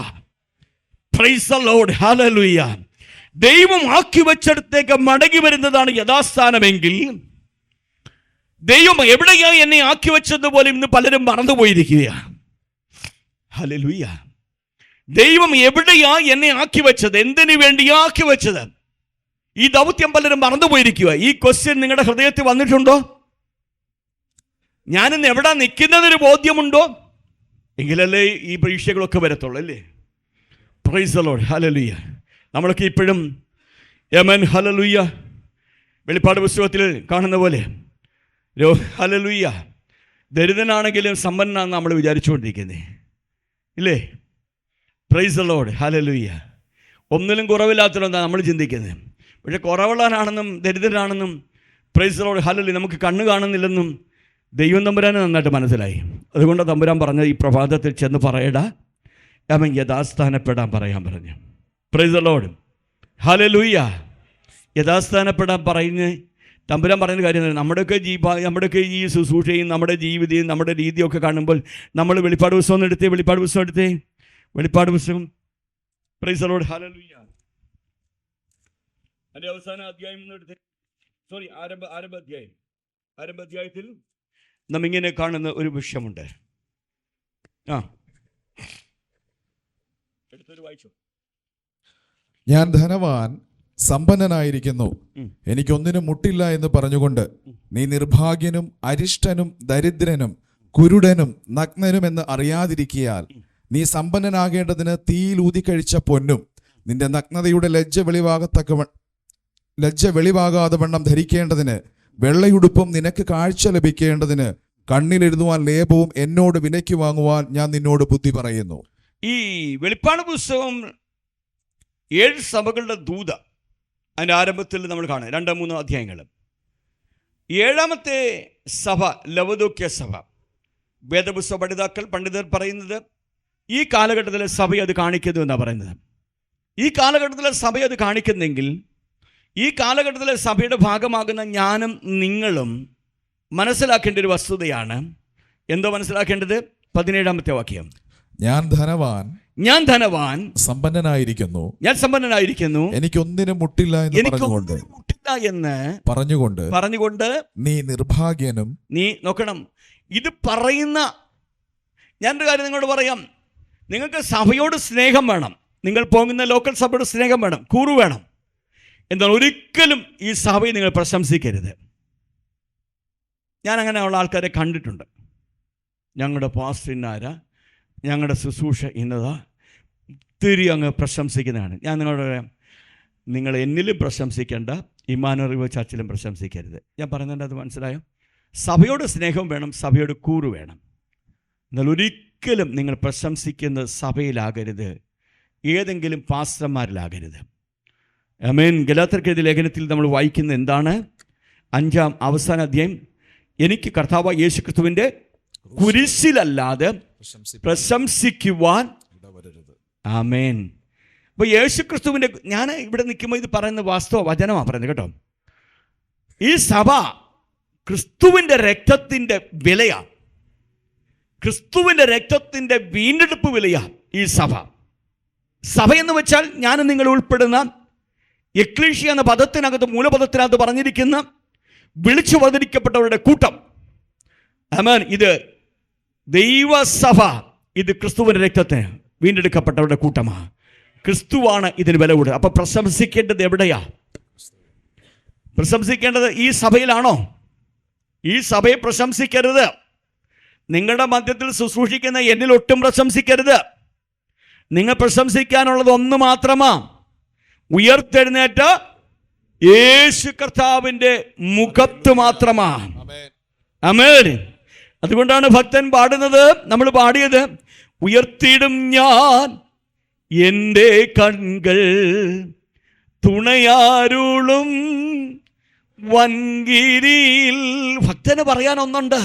Price the lord, hallelujah. ദൈവം ആക്കി വെച്ചടുത്തേക്ക് മടങ്ങി വരുന്നതാണ് യഥാസ്ഥാനമെങ്കിൽ, ദൈവം എവിടെയാണ് എന്നെ ആക്കി വെച്ചതുപോലെ ഇന്ന് പലരും മറന്നുപോയിരിക്കുകയാണ്. ഹല്ലേലൂയ. ദൈവം എവിടെയാ എന്നെ ആക്കി വെച്ചത്? എന്തിനു വേണ്ടിയാ ആക്കി വെച്ചത്? ഈ ദൗത്യം പലരും മറന്നുപോയിരിക്കുക. ഈ ക്വസ്റ്റ്യൻ നിങ്ങളുടെ ഹൃദയത്തിൽ വന്നിട്ടുണ്ടോ? ഞാനിന്ന് എവിടെ നിൽക്കുന്നതൊരു ബോധ്യമുണ്ടോ? എങ്കിലല്ലേ ഈ പരീക്ഷകളൊക്കെ വരത്തുള്ളൂ, അല്ലേ? Price the lord, hallelujah. നമ്മളൊക്കെ ഇപ്പോഴും ആമേൻ ഹല്ലേലൂയ വെളിപ്പാട് പുസ്തകത്തിൽ കാണുന്ന പോലെ ഹല്ലേലൂയ ദരിദ്രനാണെങ്കിലും സമ്പന്നനാണെന്ന് നമ്മൾ വിചാരിച്ചുകൊണ്ടിരിക്കുന്നത്, ഇല്ലേ? Price the lord, hallelujah. ഒന്നിലും കുറവില്ലാത്തതെന്നാണ് നമ്മൾ ചിന്തിക്കുന്നത്. പക്ഷെ കുറവുള്ളവനാണെന്നും ദരിദ്രനാണെന്നും പ്രൈസ് ദി ലോർഡ് ഹല്ലേലൂയ നമുക്ക് കണ്ണ് കാണുന്നില്ലെന്നും ദൈവം തമ്പുരാനെ നന്നായിട്ട് മനസ്സിലായി. അതുകൊണ്ട് തമ്പുരാൻ പറഞ്ഞത് ഈ പ്രഭാതത്തിൽ ചെന്ന് പറയടാ, അവൻ യഥാസ്ഥാനപ്പെടാൻ പറയാൻ പറഞ്ഞു. Praise the lord, hallelujah. യഥാസ്ഥാനപ്പെടാൻ പറയുന്ന തമ്പുരാൻ പറയുന്ന കാര്യം നമ്മുടെയൊക്കെ ഈ ശുശ്രൂഷയും നമ്മുടെ ജീവിതവും നമ്മുടെ രീതിയൊക്കെ കാണുമ്പോൾ നമ്മൾ വെളിപ്പാട് പുസ്തകം എടുത്തേ, വെളിപ്പാട് പുസ്തകം പ്രൈസ് ദി ലോർഡ്, ഹല്ലേലൂയ. അതിൻ്റെ അവസാന അധ്യായം എടുത്തേ, ആരംഭ അധ്യായത്തിൽ നാം ഇങ്ങനെ കാണുന്ന ഒരു വിഷയമുണ്ട്. എടുത്തൊരു വായിച്ചോ. ഞാൻ ധനവാൻ സമ്പന്നനായിരിക്കുന്നു, എനിക്കൊന്നിനും മുട്ടില്ല എന്ന് പറഞ്ഞുകൊണ്ട് നീ നിർഭാഗ്യനും അരിഷ്ടനും ദരിദ്രനും കുരുടനും നഗ്നനും എന്ന് അറിയാതിരിക്കയാൽ നീ സമ്പന്നനാകേണ്ടതിന് തീയിൽ ഊതിക്കഴിച്ച പൊന്നും നിന്റെ നഗ്നതയുടെ ലജ്ജ വെളിവാകാതെ വണ്ണം ധരിക്കേണ്ടതിന് വെള്ളയുടുപ്പും നിനക്ക് കാഴ്ച ലഭിക്കേണ്ടതിന് കണ്ണിലെഴുതുവാൻ ലേപവും എന്നോട് വിലയ്ക്ക് വാങ്ങുവാൻ ഞാൻ നിന്നോട് ബുദ്ധി പറയുന്നു. ഈ വെളിപ്പാട് പുസ്തകം 7 സഭകളുടെ ദൂത അതിൻ്റെ ആരംഭത്തിൽ നമ്മൾ കാണാം, 2-3 അധ്യായങ്ങൾ. 7ാമത്തെ സഭ ലവദോക്യ സഭ. വേദപുസ്തക പണ്ഡിതർ പറയുന്നത് ഈ കാലഘട്ടത്തിലെ സഭ അത് കാണിക്കുന്നു എന്നാണ് പറയുന്നത്. ഈ കാലഘട്ടത്തിലെ സഭ അത് കാണിക്കുന്നെങ്കിൽ ഈ കാലഘട്ടത്തിലെ സഭയുടെ ഭാഗമാകുന്ന ഞാനും നിങ്ങളും മനസ്സിലാക്കേണ്ട ഒരു വസ്തുതയാണ്. എന്തോ മനസ്സിലാക്കേണ്ടത്? 17ാമത്തെ വാക്യം. ഞാൻ ധനവാൻ സമ്പന്നനായിരിക്കുന്നു, എനിക്കൊന്നിനും മുട്ടില്ല എന്ന് പറഞ്ഞുകൊണ്ട് നീ നിർഭാഗ്യനും. നീ നോക്കണം, ഇത് പറയുന്ന ഞാനൊരു കാര്യം നിങ്ങളോട് പറയാം. നിങ്ങൾക്ക് സഭയോട് സ്നേഹം വേണം, നിങ്ങൾ പോകുന്ന ലോക്കൽ സഭയോട് സ്നേഹം വേണം, കൂറു വേണം. എന്നാൽ ഒരിക്കലും ഈ സഭയെ നിങ്ങൾ പ്രശംസിക്കരുത്. ഞാൻ അങ്ങനെയുള്ള ആൾക്കാരെ കണ്ടിട്ടുണ്ട്. ഞങ്ങളുടെ പാസ്റ്റർ ഇന്നാരാ, ഞങ്ങളുടെ ശുശ്രൂഷ ഇന്നതാ, ഒത്തിരി അങ്ങ് പ്രശംസിക്കുന്നതാണ്. ഞാൻ നിങ്ങളോട് പറയാം, നിങ്ങൾ എന്നിലും പ്രശംസിക്കേണ്ട, ഇമ്മാനുവൽ ചർച്ചിലും പ്രശംസിക്കരുത്. ഞാൻ പറഞ്ഞതിൻ്റെ അത് മനസ്സിലായോ? സഭയോട് സ്നേഹം വേണം, സഭയോട് കൂറ് വേണം. എന്നാൽ ഒരിക്കലും നിങ്ങൾ പ്രശംസിക്കുന്ന സഭയിലാകരുത്, ഏതെങ്കിലും പാസ്റ്റർമാരിലാകരുത്. ആമേൻ. ഗലാത്യർക്കെഴുതിയ ലേഖനത്തിൽ നമ്മൾ വായിക്കുന്ന എന്താണ്? 5ാം അവസാന അധ്യായം, എനിക്ക് കർത്താവായ യേശുക്രിസ്തുവിൻ്റെ കുരിശിലല്ലാതെ പ്രശംസിക്കുവാൻ. ആമേൻ. അപ്പോൾ യേശുക്രിസ്തുവിൻ്റെ, ഞാൻ ഇവിടെ നിൽക്കുമ്പോൾ ഇത് പറയുന്ന വാസ്തവ വചനമാണ് പറയുന്നത് കേട്ടോ. ഈ സഭ ക്രിസ്തുവിൻ്റെ രക്തത്തിൻ്റെ വിലയാണ്, ക്രിസ്തുവിൻ്റെ രക്തത്തിൻ്റെ വീണ്ടെടുപ്പ് വിലയാണ് ഈ സഭ. സഭ എന്ന് വെച്ചാൽ ഞാൻ നിങ്ങൾ ഉൾപ്പെടുന്ന എക്ലീഷ്യ എന്ന പദത്തിനകത്ത്, മൂലപദത്തിനകത്ത് പറഞ്ഞിരിക്കുന്ന വിളിച്ചു വന്നിരിക്കപ്പെട്ടവരുടെ കൂട്ടം. ആമേൻ. ഇത് ദൈവസഭ, ഇത് ക്രിസ്തുവിൻ്റെ രക്തത്തിന് വീണ്ടെടുക്കപ്പെട്ടവരുടെ കൂട്ടമാണ്. ക്രിസ്തുവാണ് ഇതിന് വില കൊടുക്കുക. അപ്പോൾ പ്രശംസിക്കേണ്ടത് എവിടെയാ? പ്രശംസിക്കേണ്ടത് ഈ സഭയിലാണോ? ഈ സഭയെ പ്രശംസിക്കരുത്. നിങ്ങളുടെ മധ്യത്തിൽ ശുശ്രൂഷിക്കുന്ന എന്നിൽ ഒട്ടും പ്രശംസിക്കരുത്. നിങ്ങൾ പ്രശംസിക്കാനുള്ളത് ഒന്ന് മാത്രമാ, ഉയർത്തെഴുന്നേറ്റ യേശു കർത്താവിൻ്റെ മുഖത്ത് മാത്രമാ. ആമേൻ. അതുകൊണ്ടാണ് ഭക്തൻ പാടുന്നത്, നമ്മൾ പാടിയത്, ഉയർത്തിടും ഞാൻ എൻ്റെ കൺകൾ തുണയാരുളും വൻകിരിയിൽ. ഭക്തന് പറയാൻ ഒന്നുണ്ട്,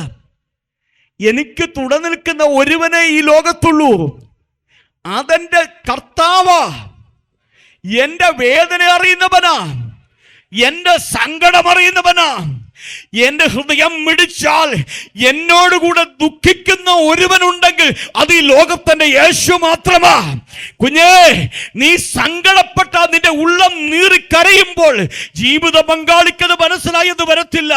എനിക്ക് തുണ നിൽക്കുന്ന ഒരുവനെ ഈ ലോകത്തുള്ളൂ, അതെൻ്റെ കർത്താവാ. എൻ്റെ വേദന അറിയുന്നവനാ, എൻ്റെ സങ്കടം അറിയുന്നവനാ. എൻ്റെ ഹൃദയം മിടിച്ചാൽ എന്നോടുകൂടെ ദുഃഖിക്കുന്ന ഒരുവനുണ്ടെങ്കിൽ അത് ഈ ലോകത്തിന്റെ യേശു മാത്രമാ. കുഞ്ഞേ, നീ സങ്കടപ്പെട്ട നിന്റെ ഉള്ളം നീറിക്കരയുമ്പോൾ ജീവിത പങ്കാളിക്കത് മനസ്സിലായെന്ന് വരത്തില്ല.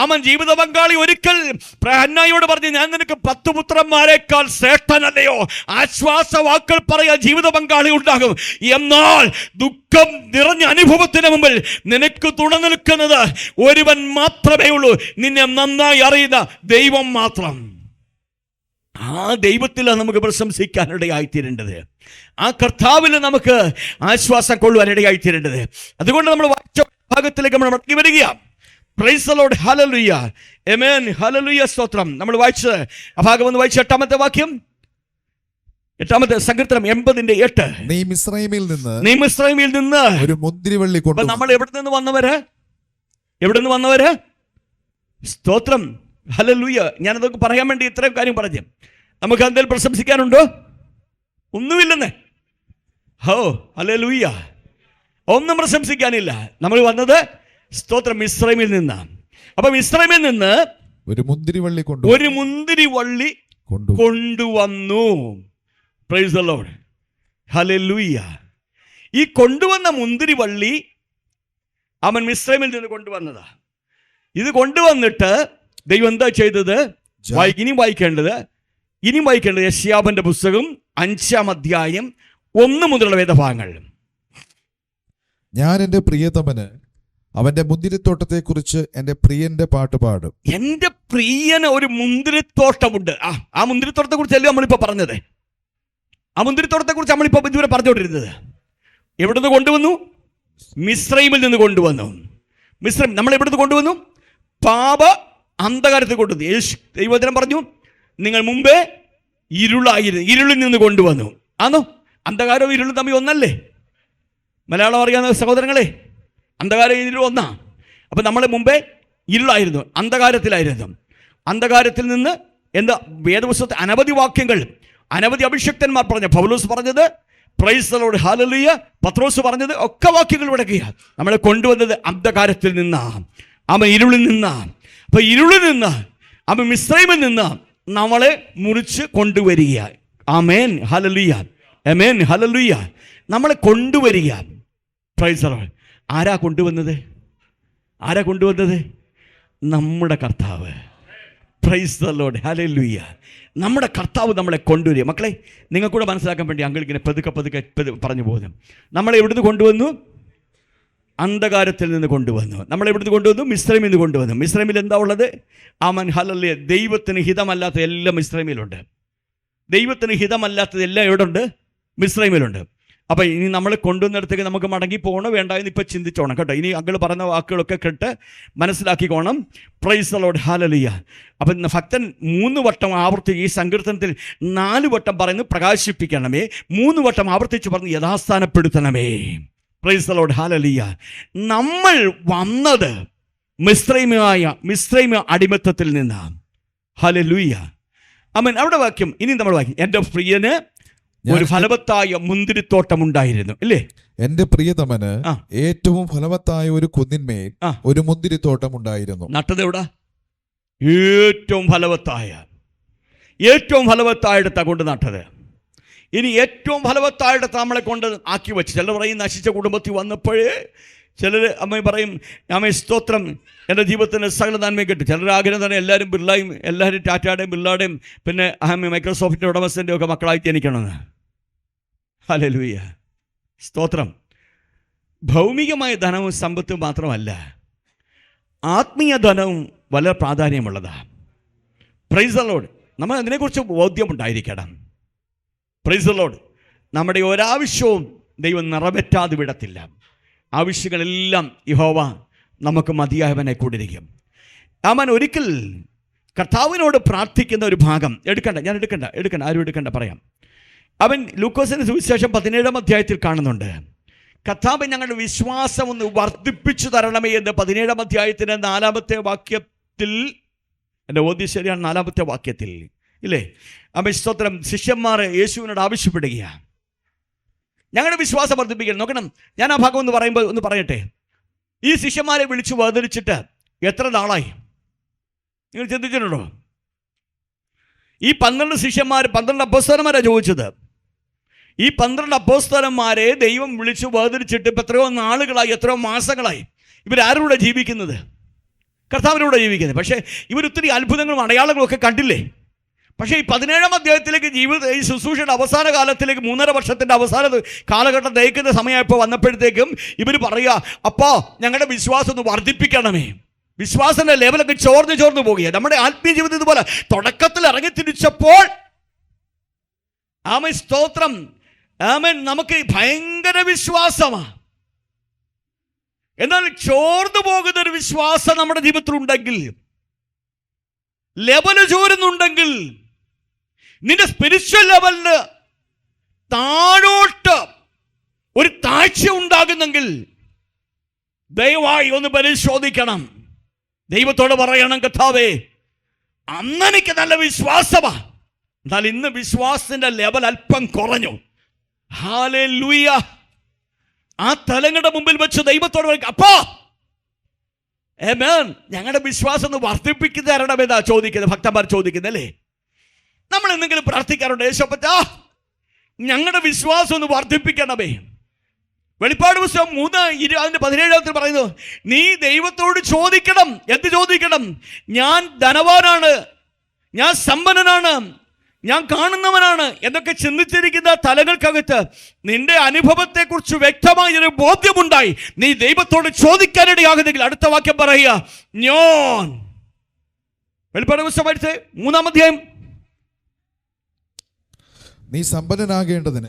അവൻ ജീവിത പങ്കാളി ഒരിക്കൽ ഹന്നയോട് പറഞ്ഞു, ഞാൻ നിനക്ക് 10 പുത്രന്മാരെക്കാൾ ശ്രേഷ്ഠനല്ലയോ? ആശ്വാസവാക്കൾ പറയാൻ ജീവിത പങ്കാളി ഉണ്ടാകും. എന്നാൽ ദുഃഖം നിറഞ്ഞ അനുഭവത്തിന് മുമ്പിൽ നിനക്ക് തുണ നിൽക്കുന്നത് ഒരുവൻ മാത്രമേ ഉള്ളൂ, നിന്നെ നന്നായി അറിയുന്ന ദൈവം മാത്രം. ആ ദൈവത്തിലാണ് നമുക്ക് പ്രശംസിക്കാനിടയായിത്തീരേണ്ടത്, ആ കർത്താവിൽ നമുക്ക് ആശ്വാസം കൊള്ളുവാനിടയായിത്തീരേണ്ടത്. അതുകൊണ്ട് നമ്മൾ വായിച്ച ഭാഗത്തിലേക്ക് നമ്മൾ മടങ്ങി വരികയാണ്. Price the lord, hallelujah, amen, hallelujah, സ്തോത്രം. നമ്മൾ വായിച്ചത് ആ ഭാഗം ഒന്ന് വായിച്ച 8ാമത്തെ വാക്യം, 8ാമത്തെ സങ്കീർത്തനം 80:8. നീ മിസ്രയീമിൽ നിന്ന് ഒരു മുന്തിരിവള്ളി കൊണ്ടു. നമ്മൾ എവിടെ നിന്ന് വന്നവര്? സ്തോത്രം, ഹല്ലേലൂയ. ഞാനതൊക്കെ പറയാൻ വേണ്ടി ഇത്രയും കാര്യം പറഞ്ഞു. നമുക്ക് എന്തെങ്കിലും പ്രശംസിക്കാനുണ്ടോ? ഒന്നുമില്ലെന്ന്. ഹോ ഹല്ലേലൂയ. ഒന്നും പ്രശംസിക്കാനില്ല. നമ്മൾ വന്നത് സ്തോത്രം മിസ്രൈമിൽ നിന്നാണ്. അപ്പൊ മിസ്രൈമിൽ നിന്ന് ഒരു മുന്തിരിവള്ളി കൊണ്ടുവന്നു. Price the lord. ഹല്ലേലൂയ. ഈ കൊണ്ടുവന്ന മുന്തിരിവള്ളി അവൻ മിസ്രൈമിൽ നിന്ന് കൊണ്ടുവന്നതാ. ഇത് കൊണ്ടുവന്നിട്ട് ദൈവം എന്താ ചെയ്തത്? ഇനിയും വായിക്കേണ്ടത് യെശയ്യാവിന്റെ പുസ്തകം 5-ാം അധ്യായം 1 മുതലുള്ള വേദഭാഗങ്ങൾ. ഞാൻ എൻ്റെ പ്രിയതമന് അവന്റെ മുന്തിരിത്തോട്ടത്തെ കുറിച്ച് എൻ്റെ പ്രിയന്റെ പാട്ട് പാടും. എൻ്റെ പ്രിയന് ഒരു മുന്തിരിത്തോട്ടമുണ്ട്. ആ മുന്തിരിത്തോട്ടത്തെ കുറിച്ചല്ലേ നമ്മളിപ്പോ പറഞ്ഞത്. ആ മുന്തിരിത്തോട്ടത്തെ കുറിച്ച് നമ്മളിപ്പോ ഇതുവരെ പറഞ്ഞുകൊണ്ടിരുന്നത്. എവിടെ നിന്ന് കൊണ്ടുവന്നു? മിസ്രൈമിൽ നിന്ന് കൊണ്ടുവന്നു. മിസ്രൈം നമ്മൾ എവിടുന്ന് കൊണ്ടുവന്നു? പാപ അന്ധകാരത്തിൽ കൊണ്ടുവന്നു. ദൈവവചനം പറഞ്ഞു, നിങ്ങൾ മുമ്പേ ഇരുളായിരുന്നു, ഇരുളിൽ നിന്ന് കൊണ്ടുവന്നു. ആണോ? അന്ധകാരവും ഇരുളും തമ്മിൽ ഒന്നല്ലേ? മലയാളം അറിയാവുന്ന സഹോദരങ്ങളെ, അന്ധകാരം ഇരുളും ഒന്നാ. അപ്പം നമ്മൾ മുമ്പേ ഇരുളായിരുന്നു, അന്ധകാരത്തിലായിരുന്നു. അന്ധകാരത്തിൽ നിന്ന് എന്താ വേദപുസ്തകത്തിൽ അനവധി വാക്യങ്ങൾ, അനവധി അഭിഷക്തന്മാർ പറഞ്ഞ, പൗലോസ് പറഞ്ഞത് പ്രൈസ് ദി ലോർഡ് ഹല്ലേലൂയ, പത്രോസ് പറഞ്ഞത് ഒക്കെ വാക്യങ്ങൾ വിടക്കുക. നമ്മളെ കൊണ്ടുവന്നത് അന്ധകാരത്തിൽ നിന്നാ, അവൻ ഇരുളിൽ നിന്നാ. അപ്പൊ ഇരുളിൽ നിന്ന്, അവൻ മിസ്രൈമിൽ നിന്ന് നമ്മളെ മുറിച്ച് കൊണ്ടുവരിക. Amen hallelujah, amen hallelujah. നമ്മളെ കൊണ്ടുവരിക. Price the Lord. ആരാ കൊണ്ടുവന്നത്? നമ്മുടെ കർത്താവ്. Price the lord hallelujah. നമ്മുടെ കർത്താവ് നമ്മളെ കൊണ്ടുവരിക. മക്കളെ, നിങ്ങൾക്കൂടെ മനസ്സിലാക്കാൻ വേണ്ടി അങ്കിൾ ഇങ്ങനെ പതുക്കെ പറഞ്ഞു പോകുന്നു. നമ്മളെ എവിടുന്ന് കൊണ്ടുവന്നു? അന്ധകാരത്തിൽ നിന്ന് കൊണ്ടുവന്നു. നമ്മളെ എവിടുന്ന് കൊണ്ടുവന്നു? മിസ്രൈമിൽ നിന്ന് കൊണ്ടുവന്നു. മിസ്രൈമിൽ എന്താ ഉള്ളത്? ആമൻ ഹല്ലേലൂയ. ദൈവത്തിന് ഹിതമല്ലാത്ത എല്ലാം മിസ്രൈമിലുണ്ട്. ദൈവത്തിന് ഹിതമല്ലാത്തതെല്ലാം എവിടെ ഉണ്ട്? മിസ്രൈമിലുണ്ട്. അപ്പം ഇനി നമ്മൾ കൊണ്ടുവന്നിടത്തേക്ക് നമുക്ക് മടങ്ങി പോകണോ വേണ്ട എന്ന് ഇപ്പം ചിന്തിച്ചോണം കേട്ടോ. ഇനി അങ്കിൾ പറഞ്ഞ വാക്കുകളൊക്കെ കേട്ട് മനസ്സിലാക്കിക്കോണം. Praise the lord hallelujah. അപ്പം ഭക്തൻ 3 വട്ടം ആവർത്തിച്ച് ഈ സങ്കീർത്തനത്തിൽ 4 വട്ടം പറയുന്നു പ്രകാശിപ്പിക്കണമേ, 3 വട്ടം ആവർത്തിച്ച് പറഞ്ഞ് യഥാസ്ഥാനപ്പെടുത്തണമേ. Praise the lord hallelujah. നമ്മൾ വന്നത് മിസ്രൈമ അടിമത്തത്തിൽ നിന്നാണ്. ഹല്ലേലൂയ. ആമേൻ. അവിടെ വാക്യം ഇനി നമ്മൾ വായിക്കും. എൻ്റെ പ്രിയന് ഒരു ഫലവത്തായ മുന്തിരിത്തോട്ടം ഉണ്ടായിരുന്നു, അല്ലേ? എന്റെ പ്രിയതമന് ഏറ്റവും ഫലവത്തായ ഒരു കുന്നിന്മേൽ ഒരു മുന്തിരിത്തോട്ടം ഉണ്ടായിരുന്നു. നട്ടത് എവിടെ? ഏറ്റവും ഫലവത്തായിടത്താണ് കൊണ്ട് നട്ടത്. ഇനി ഏറ്റവും ഫലവത്തായിടത്ത് നമ്മളെ കൊണ്ട് ആക്കി വെച്ച്. ചിലർ പറയും നശിച്ച കുടുംബത്തിൽ വന്നപ്പോഴേ, ചിലർ അമ്മ പറയും അമ്മ സ്തോത്രം എൻ്റെ ജീവിതത്തിന് സകല നന്മയും കിട്ടും. ചിലർ ആഗ്രഹം തന്നെ എല്ലാവരും ടാറ്റയുടെയും ബിർളയുടെയും പിന്നെ മൈക്രോസോഫ്റ്റിൻ്റെ ഉടമസ്ഥൻ്റെ ഒക്കെ മക്കളായി ജനിക്കണമെന്ന്. ഹല്ലേലൂയ. സ്തോത്രം. ഭൗമികമായ ധനവും സമ്പത്തും മാത്രമല്ല, ആത്മീയ ധനവും വളരെ പ്രാധാന്യമുള്ളതാണ്. Price the Lord. നമ്മൾ അതിനെക്കുറിച്ച് ബോധ്യമുണ്ടായിരിക്കണം. Price the Lord. നമ്മുടെ ഒരാവശ്യവും ദൈവം നിറവേറ്റാതെ വിടത്തില്ല. ആവശ്യങ്ങളെല്ലാം യഹോവ നമുക്ക് മതിയായവനെ കൂടിരിക്കും. അവൻ ഒരിക്കൽ കർത്താവിനോട് പ്രാർത്ഥിക്കുന്ന ഒരു ഭാഗം എടുക്കണ്ട ആരും എടുക്കണ്ട പറയാം. അവൻ ലൂക്കോസിന്റെ സുവിശേഷം 17-ാം അധ്യായത്തിൽ കാണുന്നുണ്ട്. കർത്താവ് ഞങ്ങളുടെ വിശ്വാസം ഒന്ന് വർദ്ധിപ്പിച്ചു തരണമേ എന്ന് 17-ാം അധ്യായത്തിൻ്റെ 4-ാമത്തെ വാക്യത്തിൽ, എൻ്റെ ഓദ്യം ശരിയാണ്, 4-ാമത്തെ വാക്യത്തിൽ ഇല്ലേ? അവൻ സ്തോത്രം ശിഷ്യന്മാർ യേശുവിനോട് ആവശ്യപ്പെടുകയാണ്, ഞങ്ങളുടെ വിശ്വാസം വർദ്ധിപ്പിക്കണം. നോക്കണം, ഞാൻ ആ ഭാഗം ഒന്ന് പറയട്ടെ. ഈ ശിഷ്യന്മാരെ വിളിച്ചു വേദനിച്ചിട്ട് എത്ര നാളായി? നിങ്ങൾ ചിന്തിച്ചിട്ടുണ്ടോ? ഈ 12 ശിഷ്യന്മാർ 12 അപ്പോസ്തലന്മാരാണ് ചോദിച്ചത്. ഈ 12 അപ്പോസ്തലന്മാരെ ദൈവം വിളിച്ചു വേദനിച്ചിട്ട് ഇപ്പം എത്രയോ നാളുകളായി, എത്രയോ മാസങ്ങളായി. ഇവരാരുടെ ജീവിക്കുന്നത്? കർത്താവിനോട് ജീവിക്കുന്നത്. പക്ഷേ ഇവരൊത്തിരി അത്ഭുതങ്ങളും അടയാളങ്ങളും ഒക്കെ കണ്ടില്ലേ? പക്ഷേ ഈ 17-ാം അധ്യായത്തിലേക്ക് ഈ ശുശ്രൂഷയുടെ അവസാന കാലത്തിലേക്ക് 3.5 വർഷത്തിൻ്റെ അവസാന കാലഘട്ടം നയിക്കുന്ന സമയമായപ്പോൾ വന്നപ്പോഴത്തേക്കും ഇവർ പറയുക, അപ്പാ ഞങ്ങളുടെ വിശ്വാസം ഒന്ന് വർദ്ധിപ്പിക്കണമേ. വിശ്വാസത്തിന്റെ ലെവലൊക്കെ ചോർന്ന് പോകുക. നമ്മുടെ ആത്മീയ ജീവിതം ഇതുപോലെ തുടക്കത്തിൽ ഇറങ്ങി തിരിച്ചപ്പോൾ ആമേൻ സ്തോത്രം, ആമേൻ, നമുക്ക് ഭയങ്കര വിശ്വാസമാണ്. എന്നാൽ ചോർന്നു പോകുന്ന ഒരു വിശ്വാസം നമ്മുടെ ജീവിതത്തിൽ ഉണ്ടെങ്കിൽ, ലെവല് ചോരുന്നുണ്ടെങ്കിൽ, നിന്റെ സ്പിരിച്വൽ ലെവലിന് താഴോട്ട് ഒരു താഴ്ച ഉണ്ടാകുന്നെങ്കിൽ ദയവായി ഒന്ന് പരിശോധിക്കണം. ദൈവത്തോട് പറയണം, കർത്താവേ, അന്നെനിക്ക് നല്ല വിശ്വാസമാണ്, എന്നാൽ ഇന്ന് വിശ്വാസത്തിന്റെ ലെവൽ അല്പം കുറഞ്ഞു. ഹല്ലേലൂയ. ആ തലങ്ങളുടെ മുമ്പിൽ വെച്ച് ദൈവത്തോട് പറയും, അപ്പാ ആമേൻ, ഞങ്ങളുടെ വിശ്വാസം ഒന്ന് വർദ്ധിപ്പിക്കുന്ന തരണമെന്നാ ചോദിക്കുന്നത്, ഭക്തന്മാർ ചോദിക്കുന്നത് അല്ലേ? നമ്മൾ എന്തെങ്കിലും പ്രാർത്ഥിക്കാറുണ്ട്, യേശുപ്പച്ചാ ഞങ്ങളുടെ വിശ്വാസം ഒന്ന് വർദ്ധിപ്പിക്കണമേ. വെളിപ്പാട് പുസ്തകം 3:17 പറയുന്നു, നീ ദൈവത്തോട് ചോദിക്കണം. എന്ത് ചോദിക്കണം? ഞാൻ ധനവാനാണ്, ഞാൻ സമ്പന്നനാണ്, ഞാൻ കാണുന്നവനാണ് എന്നൊക്കെ ചിന്തിച്ചിരിക്കുന്ന തലങ്ങൾക്കകത്ത് നിന്റെ അനുഭവത്തെക്കുറിച്ച് വ്യക്തമായൊരു ബോധ്യമുണ്ടായി നീ ദൈവത്തോട് ചോദിക്കാനിടയാകുന്നെങ്കിൽ അടുത്ത വാക്യം പറയുക, ഞാൻ. വെളിപ്പാട് പുസ്തകം 3-ാം നീ സമ്പന്നനാകേണ്ടതിന്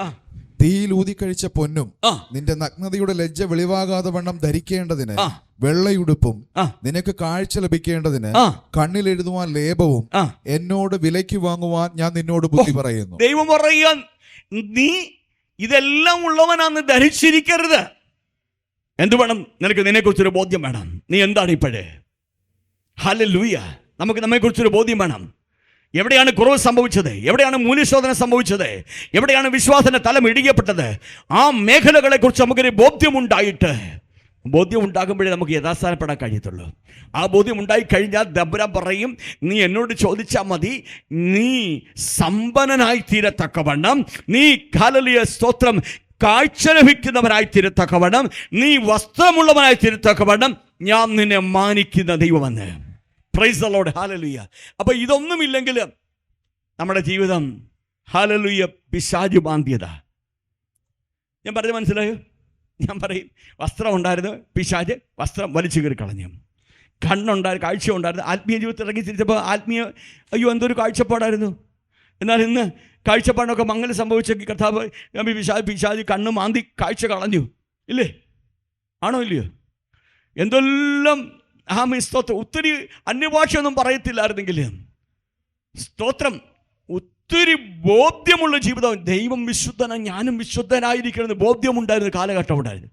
തീയിൽ ഊതിക്കഴിച്ച പൊന്നും നിന്റെ നഗ്നതയുടെ ലജ്ജ വെളിവാകാതെ വണ്ണം ധരിക്കേണ്ടതിന് വെള്ളയുടുപ്പും നിനക്ക് കാഴ്ച ലഭിക്കേണ്ടതിന് കണ്ണിൽ എഴുതുവാൻ ലേപവും എന്നോട് വിലയ്ക്ക് വാങ്ങുവാൻ ഞാൻ നിന്നോട് ബുദ്ധി പറയുന്നു. ദൈവം പറയാൻ, നീ ഇതെല്ലാം ഉള്ളവനാന്ന് ധരിച്ചിരിക്കരുത്. എന്ത് വേണം നിനക്ക്? നിന്നെക്കുറിച്ചൊരു ബോധ്യം വേണം. നീ എന്താണ് ഇപ്പോഴേ? ഹല്ലേലൂയ. നമുക്ക് നമ്മെക്കുറിച്ചൊരു ബോധ്യം വേണം. എവിടെയാണ് കുറവ് സംഭവിച്ചത്? എവിടെയാണ് മൂല്യശോധന സംഭവിച്ചത്? എവിടെയാണ് വിശ്വാസത്തിന്റെ തലം ഇടിയപ്പെട്ടത്? ആ മേഖലകളെ കുറിച്ച് നമുക്കൊരു ബോധ്യമുണ്ടായിട്ട്, ബോധ്യം ഉണ്ടാകുമ്പോഴേ നമുക്ക് യഥാസ്ഥാനപ്പെടാൻ കഴിയത്തുള്ളൂ. ആ ബോധ്യം ഉണ്ടായിക്കഴിഞ്ഞാൽ ദബ്രാ പറയും, നീ എന്നോട് ചോദിച്ചാൽ മതി, നീ സമ്പന്നനായി തീരത്തക്കവണ്ണം, നീ ഹല്ലേലൂയ സ്തോത്രം കാഴ്ച ലഭിക്കുന്നവനായി തീരത്തക്കവണ്ണം, നീ വസ്ത്രമുള്ളവനായി തീരത്തക്കവണ്ണം ഞാൻ നിന്നെ മാനിക്കുന്ന ദൈവമെന്ന്. Praise the lord. ഹല്ലേലൂയ. അപ്പോൾ ഇതൊന്നുമില്ലെങ്കിൽ നമ്മുടെ ജീവിതം ഹല്ലേലൂയ പിശാച് ബാന്ധ്യത. ഞാൻ പറഞ്ഞത് മനസ്സിലായോ? ഞാൻ പറയും, വസ്ത്രം ഉണ്ടായിരുന്നു, പിശാച് വസ്ത്രം വലിച്ചു കയറി കളഞ്ഞു. കണ്ണുണ്ടായിരുന്നു, കാഴ്ച ഉണ്ടായിരുന്നു, ആത്മീയ ജീവിതത്തിൽ ഇറങ്ങി തിരിച്ചപ്പോൾ അയ്യോ എന്തൊരു കാഴ്ചപ്പാടായിരുന്നു. എന്നാൽ ഇന്ന് കാഴ്ചപ്പാടിനൊക്കെ മങ്ങൽ സംഭവിച്ചെങ്കിൽ കർത്താവ് പിശാച് കണ്ണ് മാന്തി കാഴ്ച കളഞ്ഞു. ഇല്ലേ? ആണോ ഇല്ലയോ? എന്തെല്ലാം സ്തോത്രം. ഒത്തിരി അന്യഭാഷയൊന്നും പറയത്തില്ലായിരുന്നെങ്കിൽ സ്തോത്രം, ഒത്തിരി ബോധ്യമുള്ള ജീവിതം. ദൈവം വിശുദ്ധനാണ്, ഞാനും വിശുദ്ധനായിരിക്കണമെന്ന് ബോധ്യമുണ്ടായിരുന്ന കാലഘട്ടം ഉണ്ടായിരുന്നു.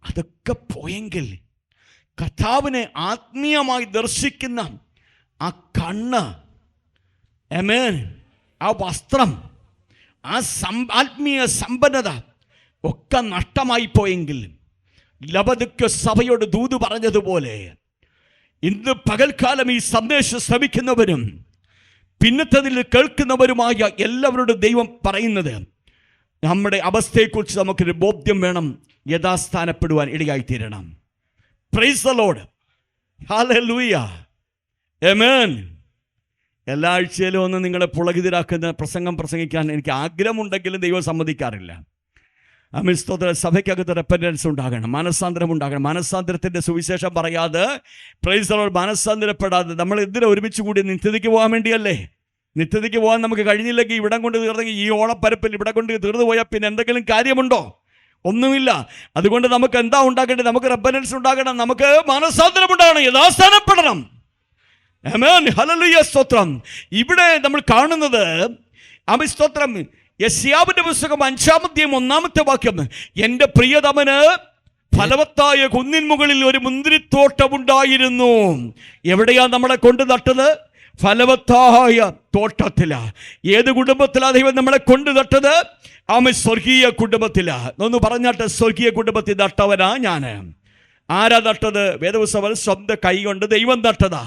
അതൊക്കെ പോയെങ്കിൽ കർത്താവിനെ ആത്മീയമായി ദർശിക്കുന്ന ആ കണ്ണ്, ആമേൻ, ആ വസ്ത്രം, ആ ആത്മീയ സമ്പന്നത ഒക്കെ നഷ്ടമായി പോയെങ്കിൽ ലവദിക്ക സഭയോട് ദൂത് പറഞ്ഞതുപോലെ ഇന്ന് പകൽക്കാലം ഈ സന്ദേശം ശ്രമിക്കുന്നവരും പിന്നത്തതിൽ കേൾക്കുന്നവരുമായ എല്ലാവരോടും ദൈവം പറയുന്നത്, നമ്മുടെ അവസ്ഥയെക്കുറിച്ച് നമുക്കൊരു ബോധ്യം വേണം, യഥാസ്ഥാനപ്പെടുവാൻ ഇടയായിത്തീരണം. Praise the lord. Hallelujah. Amen. എല്ലാ ആഴ്ചയിലും ഒന്ന് നിങ്ങളെ പുളകിതരാക്കുന്ന പ്രസംഗം പ്രസംഗിക്കാൻ എനിക്ക് ആഗ്രഹമുണ്ടെങ്കിലും ദൈവം സമ്മതിക്കാറില്ല. ആമേൻ. സ്തോത്രം. സഭയ്ക്കകത്ത് റെപ്പന്റൻസ് ഉണ്ടാകണം, മനസ്സാന്തരം ഉണ്ടാകണം. മനസ്സാന്തരത്തിൻ്റെ സുവിശേഷം പറയാതെ, പ്രൈസ് ദി ലോർഡ്, മനസ്സാന്തരപ്പെടാതെ നമ്മൾ എന്തിനാ ഒരുമിച്ച് കൂടി? നിത്യതയ്ക്ക് പോകാൻ വേണ്ടിയല്ലേ? നിത്യതയ്ക്ക് പോകാൻ നമുക്ക് കഴിഞ്ഞില്ലെങ്കിൽ, ഇവിടം കൊണ്ട് തീർന്നെങ്കിൽ, ഈ ഓളപ്പരപ്പിൽ ഇവിടെ കൊണ്ട് തീർന്നു പോയാൽ പിന്നെ എന്തെങ്കിലും കാര്യമുണ്ടോ? ഒന്നുമില്ല. അതുകൊണ്ട് നമുക്ക് എന്താ ഉണ്ടാകേണ്ടത്? നമുക്ക് റെപ്പന്റൻസ് ഉണ്ടാകണം, നമുക്ക് മനസ്സാന്തരം ഉണ്ടാകണം, യഥാസ്ഥാനപ്പെടണം. ആമേൻ. ഹല്ലേലൂയ. സ്തോത്രം. ഇവിടെ നമ്മൾ കാണുന്നത് ആമേൻ സ്തോത്രം, യെശയ്യാവിന്റെ പുസ്തകം 5-ാം വാക്യം, എൻ്റെ പ്രിയതമന് ഫലവത്തായ കുന്നിൻ മുകളിൽ ഒരു മുന്തിരിത്തോട്ടമുണ്ടായിരുന്നു. എവിടെയാ നമ്മളെ കൊണ്ട് നട്ടത്? ഫലവത്തായ തോട്ടത്തിലാ. ഏത് കുടുംബത്തിലാ ദൈവം നമ്മളെ കൊണ്ട് നട്ടത്? ആമേൻ, സ്വർഗീയ കുടുംബത്തിലാ. ഒന്ന് പറഞ്ഞാട്ട്, സ്വർഗീയ കുടുംബത്തിൽ നട്ടവനാ ഞാൻ. ആരാ നട്ടത്? വേദപുസ്തകം സ്വന്തം കൈ കൊണ്ട് ദൈവം നട്ടതാ.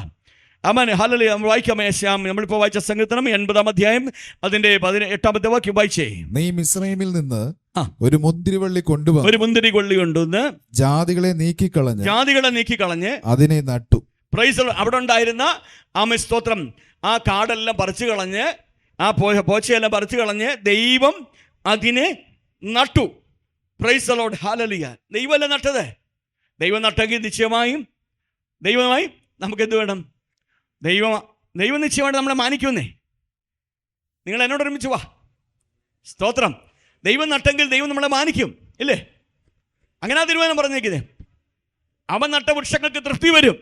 ആമേൻ. ഹല്ലേലൂയ. നമ്മൾ വായിക്കാമേ. നമ്മളിപ്പോൾ വായിച്ച സങ്കീർത്തനം 80-ാം അധ്യായം അതിന്റെ 18-ാമത്തെ വാക്യം വായിച്ചേ. നീ മിസ്രയീമിൽ നിന്ന് ഒരു മുന്തിരിവള്ളി കൊണ്ടുവന്നു, ഒരു മുന്തിരിവള്ളി കൊണ്ടുവന്ന് ജാതികളെ നീക്കിക്കളഞ്ഞ് അതിനെ നട്ടു. Price the Lord. അവിടെ ഉണ്ടായിരുന്ന ആമേൻ സ്തോത്രം ആ കാടെല്ലാം പറിച്ചു കളഞ്ഞ്, ആ പോച്ചയെല്ലാം പറിച്ചു കളഞ്ഞ് ദൈവം അതിനെ നട്ടു. Price the lord. ഹല്ലേലൂയ. ദൈവമല്ല നട്ടത്. ദൈവം നട്ടെങ്കിൽ നിശ്ചയമായും ദൈവമായി നമുക്ക് എന്ത് വേണം? ദൈവം നിശ്ചയമായിട്ട് നമ്മളെ മാനിക്കുന്നേ. നിങ്ങൾ എന്നോട് ഒരുമിച്ച് വാ. സ്തോത്രം. ദൈവം നട്ടെങ്കിൽ ദൈവം നമ്മളെ മാനിക്കും, ഇല്ലേ? അങ്ങനെ ആ തീരുമാനം പറഞ്ഞേക്കുന്നത്. അവൻ നട്ട വൃക്ഷങ്ങൾക്ക് തൃപ്തി വരും,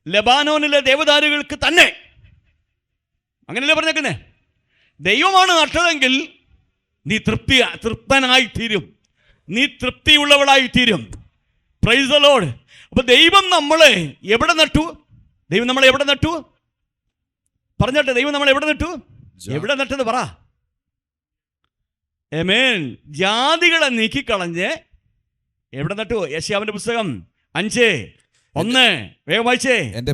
ലബാനോനിലെ ദേവദാരുകൾക്ക് തന്നെ. അങ്ങനെയല്ലേ പറഞ്ഞേക്കുന്നേ? ദൈവമാണ് നട്ടതെങ്കിൽ നീ തൃപ്തനായി തീരും, നീ തൃപ്തിയുള്ളവളായി തീരും. Price the Lord. അപ്പൊ ദൈവം നമ്മളെ എവിടെ നട്ടു? ദൈവം നമ്മളെ എവിടെ നട്ടു? പറഞ്ഞാട്ടെ, ദൈവം നമ്മളെ എവിടെ നട്ടു? എവിടെ നട്ടത് പറ? ആമേൻ. ജാതികളെ നീക്കിക്കളഞ്ഞ് എവിടെ നട്ടു? യെശയ്യാവിന്റെ പുസ്തകം 5:1 വേഗം വായിച്ചേ. എന്റെ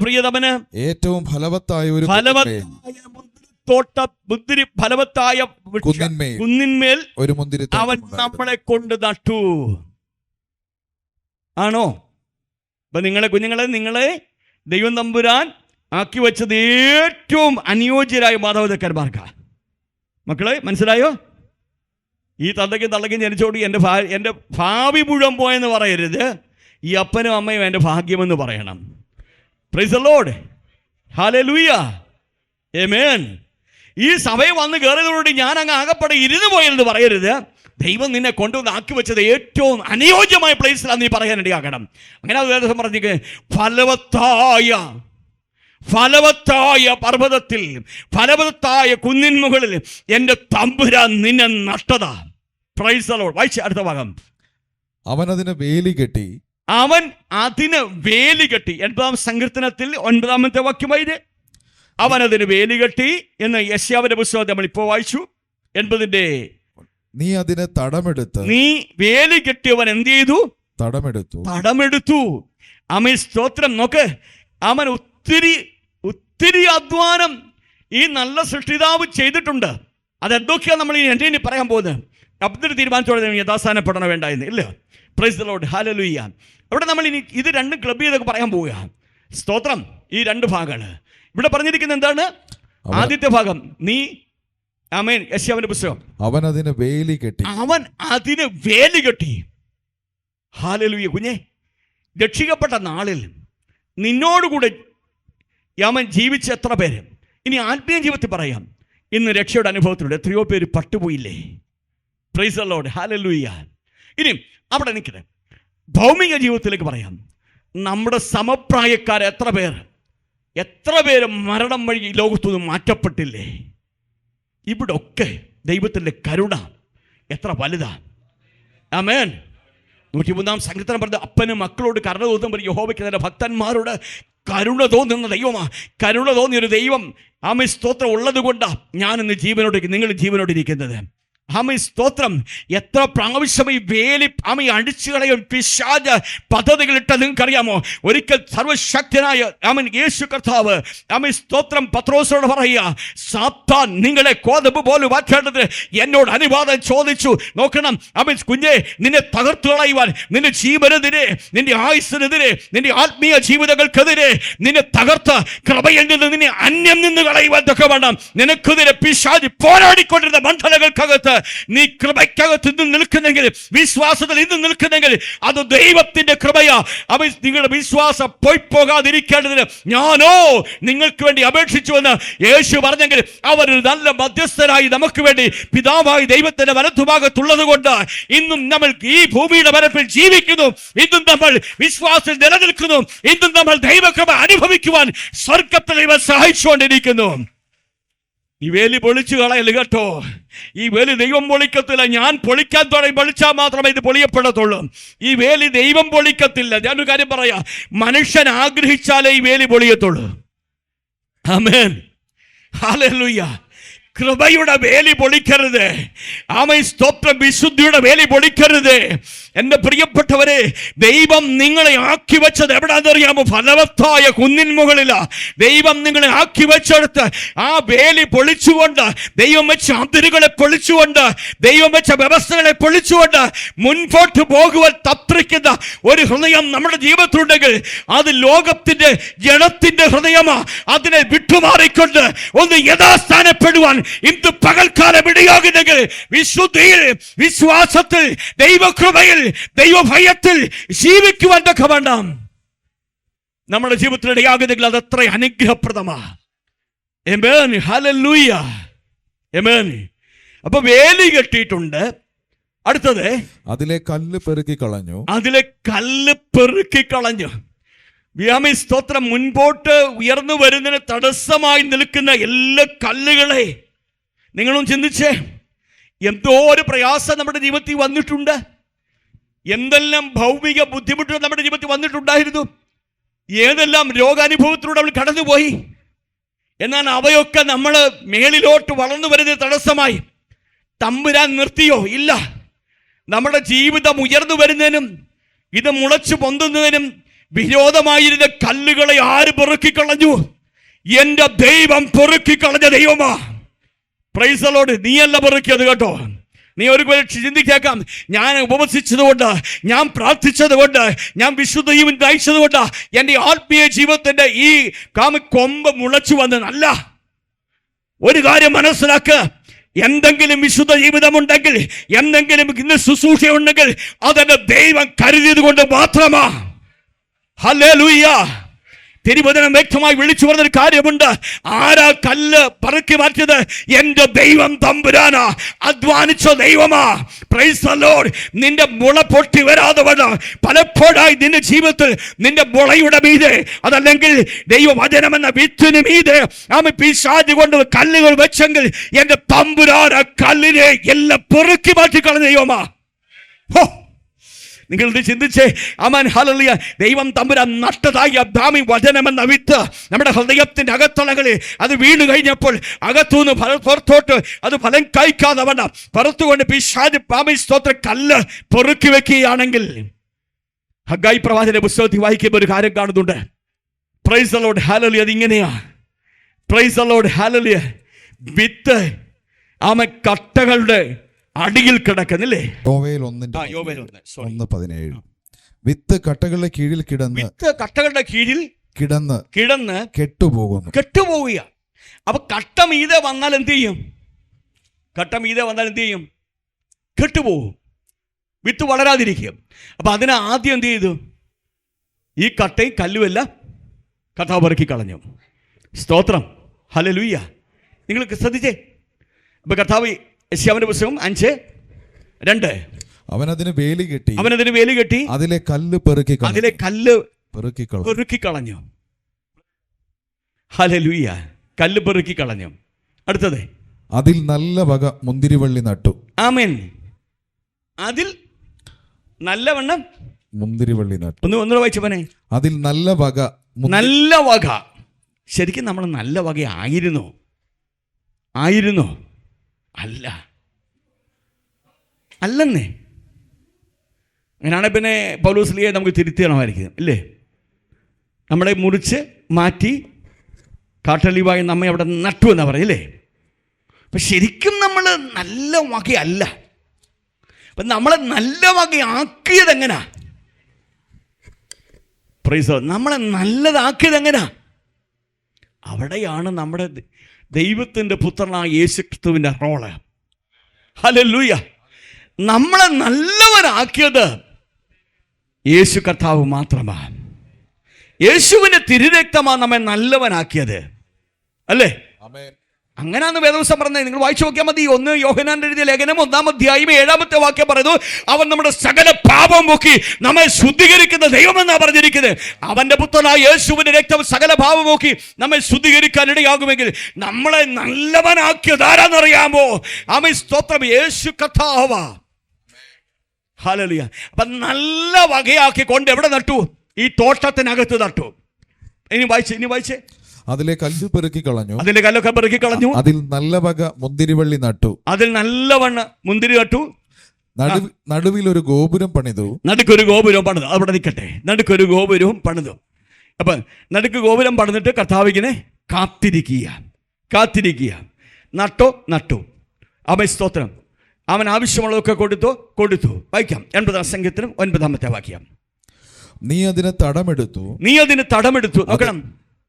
പ്രിയതമന് ഏറ്റവും ഫലവത്തായ ഒരു ഫലവത്തായ കുന്നിന്മേൽ ഒരു മുന്തിരിത്തോട്ടം അവൻ നമ്മളെ കൊണ്ട് നട്ടു. ആണോ? അപ്പൊ നിങ്ങളെ ദൈവം തമ്പുരാൻ ആക്കി വെച്ചത് ഏറ്റവും അനുയോജ്യരായ മാതാപിതാക്കന്മാർക്കാ. മക്കളെ മനസ്സിലായോ? ഈ തള്ളയ്ക്കും ജനിച്ചോടി എൻ്റെ ഭാവി മുഴുവൻ പോയെന്ന് പറയരുത്. ഈ അപ്പനും അമ്മയും എൻ്റെ ഭാഗ്യമെന്ന് പറയണം. Price the lord. ഹല്ലേലൂയ. ആമേൻ. ഈ സഭയിൽ വന്ന് കയറിയതോടുകൂടി ഞാൻ അങ്ങ് ആകപ്പെടെ ഇരുന്ന് പോയെന്ന് പറയരുത്. ദൈവം നിന്നെ കൊണ്ടുവന്ന് ആക്കി വെച്ചത് ഏറ്റവും അനുയോജ്യമായ പ്ലേസിലാണ് നീ പറയാനിടയാകണം. അങ്ങനെ ദിവസം പറഞ്ഞേ, ഫലവത്തായ പർവ്വതത്തിൽ, ഫലവത്തായ കുന്നിൻ മുകളിൽ എൻ്റെ തമ്പുരാൻ നിന്നെ നട്ടതാ. Price the Lord. വായിച്ച അടുത്ത ഭാഗം. അവൻ അതിന് വേലി കെട്ടി. 8-ാം സങ്കീർത്തനത്തിൽ 9-ാമത്തെ വാക്യമായത് അവൻ അതിന് വേലി കെട്ടി എന്ന് യെശയ്യാവിന്റെ പുസ്തകം നമ്മൾ ഇപ്പോൾ വായിച്ചു. 80-ന്റെ നീ അതിന് തടമെടുത്ത്. നീ വേലി കെട്ടിയവൻ എന്ത് ചെയ്തു? തടമെടുത്തു. ആമേൻ. സ്തോത്രം. നോക്ക്, അവൻ ഒത്തിരി അധ്വാനം ഈ നല്ല സൃഷ്ടിതാവ് ചെയ്തിട്ടുണ്ട്. അതെന്തൊക്കെയാണ് നമ്മൾ ഇനി പറയാൻ പോകുന്നത്? അബ്ദുൽ തീരുമാനിച്ചോടെ യഥാസ്ഥാനപ്പെടണം വേണ്ട എന്ന് ഇല്ല. Price the lord. ഹല്ലേലൂയ. അവിടെ നമ്മൾ ഇനി ഇത് രണ്ടും ക്ലബ് ചെയ്തൊക്കെ പറയാൻ പോവുക. സ്തോത്രം. ഈ രണ്ട് ഭാഗമാണ് ഇവിടെ പറഞ്ഞിരിക്കുന്നത്. എന്താണ് ആദ്യത്തെ ഭാഗം? നീ ആമേൻ. യെശയ്യാവിന്റെ പുസ്തകം. അവൻ അതിന് വേലി കെട്ടി. ഹല്ലേലൂയ. കുഞ്ഞെ, രക്ഷിക്കപ്പെട്ട നാളിൽ നിന്നോടുകൂടെ അവൻ ജീവിച്ച എത്ര പേര്? ഇനി ആത്മീയ ജീവിതത്തിൽ പറയാം. ഇന്ന് രക്ഷയുടെ അനുഭവത്തിലൂടെ എത്രയോ പേര് പട്ടുപോയില്ലേ? Praise the lord. ഹല്ലേലൂയ. ഇനി അവിടെ നിൽക്കുന്നത് ഭൗമിക ജീവിതത്തിലേക്ക് പറയാം. നമ്മുടെ സമപ്രായക്കാർ എത്ര പേര് മരണം വഴി ലോകത്തുനിന്ന് മാറ്റപ്പെട്ടില്ലേ? ഇവിടെ ഒക്കെ ദൈവത്തിൻ്റെ കരുണ എത്ര വലുതാ. ആമേൻ. 103-ാം സങ്കീർത്തനം പറഞ്ഞത് അപ്പനും മക്കളോട് കരുണ തോന്നുമ്പോൾ യഹോവയ്ക്ക് തന്റെ ഭക്തന്മാരോട് കരുണ തോന്നുന്ന ദൈവമാ. കരുണ തോന്നിയൊരു ദൈവം ആമേൻ സ്തോത്രം ഉള്ളത് കൊണ്ടാണ് ഞാനിന്ന് നിങ്ങൾ ജീവനോടിരിക്കുന്നത്. ആമേൻ സ്തോത്രം. എത്ര പ്രാവശ്യം ഈ വേലി അടിച്ചു കളയും പിശാച് പദ്ധതികളിട്ട് നിങ്ങൾക്കറിയാമോ? ഒരിക്കൽ സർവശക്തനായ ആമേൻ യേശു കർത്താവ് ആമേൻ സ്തോത്രം പത്രോസിനോട് പറയുക, സാത്താൻ നിങ്ങളെ കോതമ്പ് പോലെ മാറ്റേണ്ടത് എന്നോട് അനുവാദം ചോദിച്ചു. നോക്കണം ആമേൻ കുഞ്ഞെ, നിന്നെ തകർത്തു കളയുവാൻ, നിന്റെ ജീവനെതിരെ, നിന്റെ ആയുസ്സിനെതിരെ, നിന്റെ ആത്മീയ ജീവിതങ്ങൾക്കെതിരെ നിന്നെ തകർത്ത് കൃപയിൽ നിന്ന് നിന്നെ അന്യം നിന്ന് കളയുവാൻ തൊക്കെ വേണം. നിനക്കെതിരെ പിശാച് പോരാടിക്കൊണ്ടിരുന്ന മണ്ഡലങ്ങൾക്കകത്ത് നീ കൃപയ്ക്കകത്ത് ഇന്ന് നിൽക്കുന്നെങ്കിൽ, വിശ്വാസത്തിൽ ഇന്ന് നിൽക്കുന്നെങ്കിൽ അത് ദൈവത്തിന്റെ കൃപയാ. അവൻ നിങ്ങളുടെ വിശ്വാസം പോകാതിരിക്കേണ്ടതിന് ഞാനോ നിങ്ങൾക്ക് വേണ്ടി അപേക്ഷിച്ചുവെന്ന് യേശു പറഞ്ഞെങ്കിൽ അവരൊരു നല്ല മധ്യസ്ഥനായി നമുക്ക് വേണ്ടി പിതാവായി ദൈവത്തിന്റെ വലത്തുഭാഗത്തുള്ളത് കൊണ്ട് ഇന്നും നമ്മൾ ഈ ഭൂമിയുടെ പരപ്പിൽ ജീവിക്കുന്നു. ഇന്നും നമ്മൾ വിശ്വാസത്തിൽ നിലനിൽക്കുന്നു. ഇന്നും നമ്മൾ ദൈവകൃപ അനുഭവിക്കുവാൻ സ്വർഗത്തിൽ ഇവ സഹായിച്ചുകൊണ്ടിരിക്കുന്നു. ഈ വേലി പൊളിച്ചു കളയല് കേട്ടോ. ഈ വേലി ദൈവം പൊളിക്കത്തില്ല. ഞാൻ പൊളിക്കാൻ തുടങ്ങി പൊളിച്ചാൽ മാത്രമേ ഇത് പൊളിയപ്പെടത്തുള്ളൂ. ഈ വേലി ദൈവം പൊളിക്കത്തില്ല. ഞാനൊരു കാര്യം പറയാം, മനുഷ്യൻ ആഗ്രഹിച്ചാലേ ഈ വേലി പൊളിയത്തുള്ളൂ. ആമേൻ. ഹല്ലേലൂയ. കൃപയുടെ വേലി പൊളിക്കരുത്. ആമേൻ സ്തോത്രം. വിശുദ്ധിയുടെ വേലി പൊളിക്കരുത്. എൻ്റെ പ്രിയപ്പെട്ടവരെ, ദൈവം നിങ്ങളെ ആക്കി വെച്ചത് എവിടാന്നറിയാമോ? ഫലവത്തായ കുന്നിൻ മുകളിലാ ദൈവം നിങ്ങളെ ആക്കി വെച്ചെടുത്ത് ആ വേലി പൊളിച്ചുകൊണ്ട്, ദൈവം വെച്ച അതിരുകളെ പൊളിച്ചുകൊണ്ട്, ദൈവം വെച്ച വ്യവസ്ഥകളെ പൊളിച്ചുകൊണ്ട് മുൻപോട്ട് പോകുവാൻ തത്രിക്കുന്ന ഒരു ഹൃദയം നമ്മുടെ ജീവിതത്തിലുണ്ടെങ്കിൽ അത് ലോകത്തിന്റെ ജനത്തിന്റെ ഹൃദയമാ. അതിനെ വിട്ടുമാറിക്കൊണ്ട് ഒന്ന് യഥാസ്ഥാനപ്പെടുവാൻ ഇന്ന് പകൽക്കാലം ഇടയാകുന്നെങ്കിൽ വിശുദ്ധിയിൽ, വിശ്വാസത്തിൽ, ദൈവകൃപയിൽ, ദൈവഭയത്തിൽ ജീവിക്കുവാൻ തൊക്കെ വേണം. നമ്മുടെ ജീവിതത്തിൽ ഇടയാകുന്നെങ്കിൽ അത് എത്ര അനുഗ്രഹപ്രദമാ. ആമേൻ. ഹല്ലേലൂയ. ആമേൻ. അപ്പൊ വേലി കെട്ടിയിട്ടുണ്ട്. അടുത്തത് അതിലെ കല്ല് പെറുക്കി കളഞ്ഞു. വ്യാമി സ്തോത്രം. മുൻപോട്ട് ഉയർന്നു വരുന്നതിന് തടസ്സമായി നിൽക്കുന്ന എല്ലാ കല്ലുകളെ നിങ്ങളും ചിന്തിച്ചേ. എന്തോ ഒരു പ്രയാസം നമ്മുടെ ജീവിതത്തിൽ വന്നിട്ടുണ്ട്. എന്തെല്ലാം ഭൗമിക ബുദ്ധിമുട്ടുകൾ നമ്മുടെ ജീവിതത്തിൽ വന്നിട്ടുണ്ടായിരുന്നു. ഏതെല്ലാം രോഗാനുഭവത്തിലൂടെ അവൾ കടന്നുപോയി. എന്നാൽ അവയൊക്കെ നമ്മൾ മേളിലോട്ട് വളർന്നു വരുന്ന തടസ്സമായി. തമ്പുരാൻ നിർത്തിയോ? ഇല്ല. നമ്മുടെ ജീവിതം ഉയർന്നു വരുന്നതിനും ഇത് മുളച്ചു പൊന്തുന്നതിനും വിരോധമായിരുന്ന കല്ലുകളെ ആര് പെറുക്കിക്കളഞ്ഞു? എന്റെ ദൈവം പെറുക്കിക്കളഞ്ഞ ദൈവമാ. Praise the lord. നീയല്ല പെറുക്കിയത് കേട്ടോ. നീ ഒരു ചിന്തിക്കേക്കാം, ഞാൻ ഉപവസിച്ചതുകൊണ്ട്, ഞാൻ പ്രാർത്ഥിച്ചതുകൊണ്ട്, ഞാൻ വിശുദ്ധ ജീവിതം നയിച്ചതുകൊണ്ട് എൻ്റെ ആത്മീയ ജീവിതത്തിന്റെ ഈ കൊമ്പ് മുളച്ചു വന്നതല്ല. ഒരു കാര്യം മനസ്സിലാക്കുക, എന്തെങ്കിലും വിശുദ്ധ ജീവിതമുണ്ടെങ്കിൽ, എന്തെങ്കിലും ഇന്ന് ശുശ്രൂഷയുണ്ടെങ്കിൽ അതെന്റെ ദൈവം കരുതിയത് കൊണ്ട് മാത്രമാ. ഹല്ലേലൂയ. തിരുവചനം വ്യക്തമായി വിളിച്ചു പറഞ്ഞൊരു കാര്യമുണ്ട്. ആരാ കല്ല് പറക്കി മാറ്റിയത്? എന്റെ ദൈവം തമ്പുരാനാ, അധ്വാനിച്ച ദൈവമാ. Praise the lord. നിന്റെ മുള പൊട്ടി വരാതെ വണ്ണം പലപ്പോഴായി നിന്റെ ജീവിതത്തിൽ നിന്റെ മുളയുടെ മീതെ, അതല്ലെങ്കിൽ ദൈവവചനമെന്ന വിത്തിന് മീതെ പിശാച് കൊണ്ട് കല്ലുകൾ വെച്ചെങ്കിൽ എന്റെ തമ്പുരാൻ ആ കല്ലിനെ എല്ലാം പെറുക്കി മാറ്റിക്കളഞ്ഞ ദൈവമാ. ഹോ, നിങ്ങൾ ചിന്തിച്ചേ. ആമേൻ, ഹല്ലേലൂയ. ദൈവം തമ്പുരാൻ നട്ടതായി അബ്രാമി വചനമെന്ന വിത്ത് നമ്മുടെ ഹൃദയത്തിന്റെ അകത്തളങ്ങളിൽ അത് വീണ് കഴിഞ്ഞപ്പോൾ അകത്തുനിന്ന് പുറത്തോട്ട് അത് ഫലം കഴിക്കാതെ വണ്ണം പുറത്തുകൊണ്ട് പിശാച് സ്തോത്ര കല്ല് പെറുക്കി വെക്കുകയാണെങ്കിൽ, ഹഗ്ഗായി പ്രവാചകന്റെ പുസ്തകത്തിൽ വായിക്കുമ്പോൾ ഒരു കാര്യം കാണുന്നുണ്ട്. Praise the lord. ഹല്ലേലൂയ. അതിങ്ങനെയാ. Praise the lord. ഹല്ലേലൂയ. വിത്ത് കട്ടകളുടെ അടിയിൽ കിടക്കുന്നില്ലേ? യോവേൽ 1:17. വിത്ത് കട്ടകളുടെ കീഴിൽ കിടന്ന് കെട്ടുപോവുക. അപ്പൊ കട്ട മീതെ വന്നാൽ എന്ത് ചെയ്യും? കെട്ടുപോകും. വിത്ത് വളരാതിരിക്കും. അപ്പൊ അതിനെ ആദ്യം എന്ത് ചെയ്തു? ഈ കട്ടയും കല്ലുമെല്ലാം കർത്താവ് പെറുക്കി കളഞ്ഞു. സ്തോത്രം. ഹല്ലേലൂയ. നിങ്ങൾ ശ്രദ്ധിച്ചേ. അപ്പൊ കർത്താവ് യെശയ്യാവിന്റെ പുസ്തകം 5:2. അവനതിന് വേലി കെട്ടി അതിലെ കല്ല് പെറുക്കി കളഞ്ഞു. ഹല്ലേലൂയ. കല്ല് പെറുക്കി കളഞ്ഞു. അടുത്തത്, അതിൽ നല്ല വക മുന്തിരിവള്ളി നട്ടു. ആമേൻ. അതിൽ നല്ലവണ്ണം മുന്തിരിവള്ളി നട്ടു. ഒന്നുകൂടെ വായിച്ചവനെ. അതിൽ നല്ല വക. ശരിക്കും നമ്മൾ നല്ല വക ആയിരുന്നോ? അല്ലെന്നേ. അങ്ങനെയാണെങ്കിൽ പിന്നെ പൗലോസ്ലിയെ നമുക്ക് തിരുത്തണമായിരിക്കും, ഇല്ലേ? നമ്മളെ മുറിച്ച് മാറ്റി കാട്ടലിവായി നമ്മെ അവിടെ നട്ടു എന്നാ പറയില്ലേ? അപ്പം ശരിക്കും നമ്മൾ നല്ല വകയല്ല. അപ്പം നമ്മളെ നല്ല വകയാക്കിയത് എങ്ങനാ? പ്രൈസ്. നമ്മളെ നല്ലതാക്കിയത് എങ്ങനാ? അവിടെയാണ് നമ്മുടെ ദൈവത്തിൻ്റെ പുത്രനായ യേശുക്രിസ്തുവിൻ്റെ റോള്. ഹല്ലേലൂയ. നമ്മളെ നല്ലവരാക്കിയത് യേശു കർത്താവ് മാത്രമാണ്. യേശുവിൻ്റെ തിരുരക്തമാണ് നമ്മെ നല്ലവനാക്കിയത്, അല്ലേ? അങ്ങനെയാണ് വേദപുസ്തകം പറഞ്ഞത്. നിങ്ങൾ വായിച്ചു നോക്കിയാൽ മതി. 1 യോഹന്നാൻ എഴുതിയ ലേഖനം 1-ാം അധ്യായം 7-ാമത്തെ വാക്യം പറയുന്നു, അവൻ നമ്മുടെ സകല പാപം പോക്കി നമ്മെ ശുദ്ധീകരിക്കുന്ന ദൈവമെന്നാണ് പറഞ്ഞിരിക്കുന്നത്. അവന്റെ പുത്രനായ യേശുവിന്റെ രക്തം സകല പാപം പോക്കി നമ്മെ ശുദ്ധീകരിക്കാൻ ഇടയാകുമെങ്കിൽ നമ്മളെ നല്ലവനാക്കിയത് ആരാന്നറിയാമോ? ആമേൻ, സ്തോത്രം. യേശു കർത്താവാ. ഹല്ലേലൂയ. അപ്പൊ നല്ല വകയാക്കി കൊണ്ട് എവിടെ നട്ടു? ഈ തോട്ടത്തിനകത്ത് നട്ടു. ഇനി വായിച്ചേ. അതിലെ കല്ല് പെറുക്കി കളഞ്ഞു. അതിൽ നല്ല വക മുന്തിരിവള്ളി നട്ടു. മുന്തിരി നട്ടു. നടുവിലൊരു ഗോപുരം പണിതു. അവിടെ നിൽക്കട്ടെ. നടുക്കൊരു ഗോപുരവും പണിതു. അപ്പൊ നടുക്ക് ഗോപുരം പണിതിട്ട് കർത്താവിനെ കാത്തിരിക്കുക. നട്ടു. അവൻ സ്തോത്രം. അവൻ ആവശ്യമുള്ളതൊക്കെ കൊടുത്തു. വായിക്കാം 80-ാം സംഗീതത്തിനും 9-ാമത്തെ വാക്യം. നീ അതിന് തടമെടുത്തു. നോക്കണം.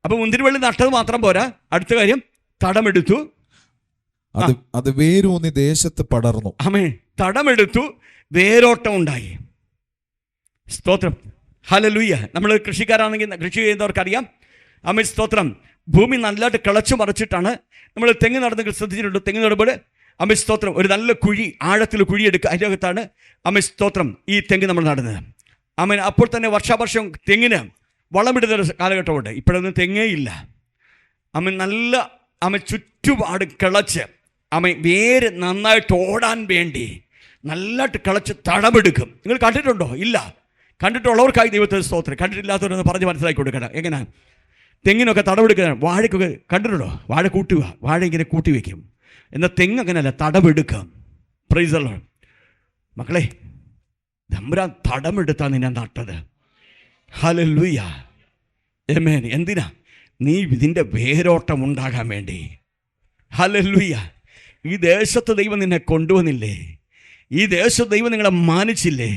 അപ്പൊ മുന്തിരിവള്ളി നട്ടത് മാത്രം പോരാ, അടുത്ത കാര്യം തടമെടുത്തു. അത് വേരൂന്നി ദേശത്ത് പടർന്നു. ആമേൻ. തടമെടുത്തു, വേരോട്ടം ഉണ്ടായി. സ്തോത്രം. ഹല്ലേലൂയ. നമ്മൾ കൃഷിക്കാരാണെങ്കിൽ കൃഷി ചെയ്യുന്നവർക്കറിയാം. ആമേൻ, സ്തോത്രം. ഭൂമി നല്ലതായിട്ട് കിളച്ചു മറിച്ചിട്ടാണ് നമ്മൾ തെങ്ങ് നടന്നെങ്കിൽ ശ്രദ്ധിച്ചിട്ടുണ്ട്. തെങ്ങ് നടുമ്പോൾ ആമേൻ, സ്തോത്രം, ഒരു നല്ല കുഴി, ആഴത്തിൽ കുഴിയെടുക്കുക. അതിൻ്റെ അകത്താണ് ആമേൻ, സ്തോത്രം, ഈ തെങ്ങ് നമ്മൾ നടുന്നത്. ആമേൻ. അപ്പോൾ തന്നെ വർഷാവർഷം തെങ്ങിന് വളമിടുന്നൊരു കാലഘട്ടമുണ്ട്. ഇപ്പോഴൊന്നും തെങ്ങേ ഇല്ല. നല്ല ചുറ്റുപാട് കിളച്ച് വേര് നന്നായിട്ട് ഓടാൻ വേണ്ടി നല്ലതായിട്ട് കിളച്ച് തടമെടുക്കും. നിങ്ങൾ കണ്ടിട്ടുണ്ടോ? ഇല്ല. കണ്ടിട്ടുള്ളവർക്കായി ദൈവത്തിന് സ്തോത്രം. കണ്ടിട്ടില്ലാത്തവരൊന്ന് പറഞ്ഞ് മനസ്സിലാക്കി കൊടുക്കണം. എങ്ങനെ തെങ്ങിനൊക്കെ തടവെടുക്കുക. വാഴയ്ക്കൊക്കെ കണ്ടിട്ടുണ്ടോ? വാഴ വാഴ ഇങ്ങനെ കൂട്ടി വയ്ക്കും. എന്നാൽ തെങ്ങ് അങ്ങനെയല്ല, തടവെടുക്കാം. Price the Lord. മക്കളെ, തമ്പുരാൻ തടമെടുത്താ നിന്നെ നട്ടത്. ഹല്ലേലൂയ, ആമേൻ. എന്തിനാ? നീ ഇതിൻ്റെ വേരോട്ടം ഉണ്ടാകാൻ വേണ്ടി. ഹല്ലേലൂയ. ഈ ദേശത്ത് ദൈവം നിന്നെ കൊണ്ടുവന്നില്ലേ? ഈ ദേശത്ത് ദൈവം നിങ്ങളെ മാനിച്ചില്ലേ?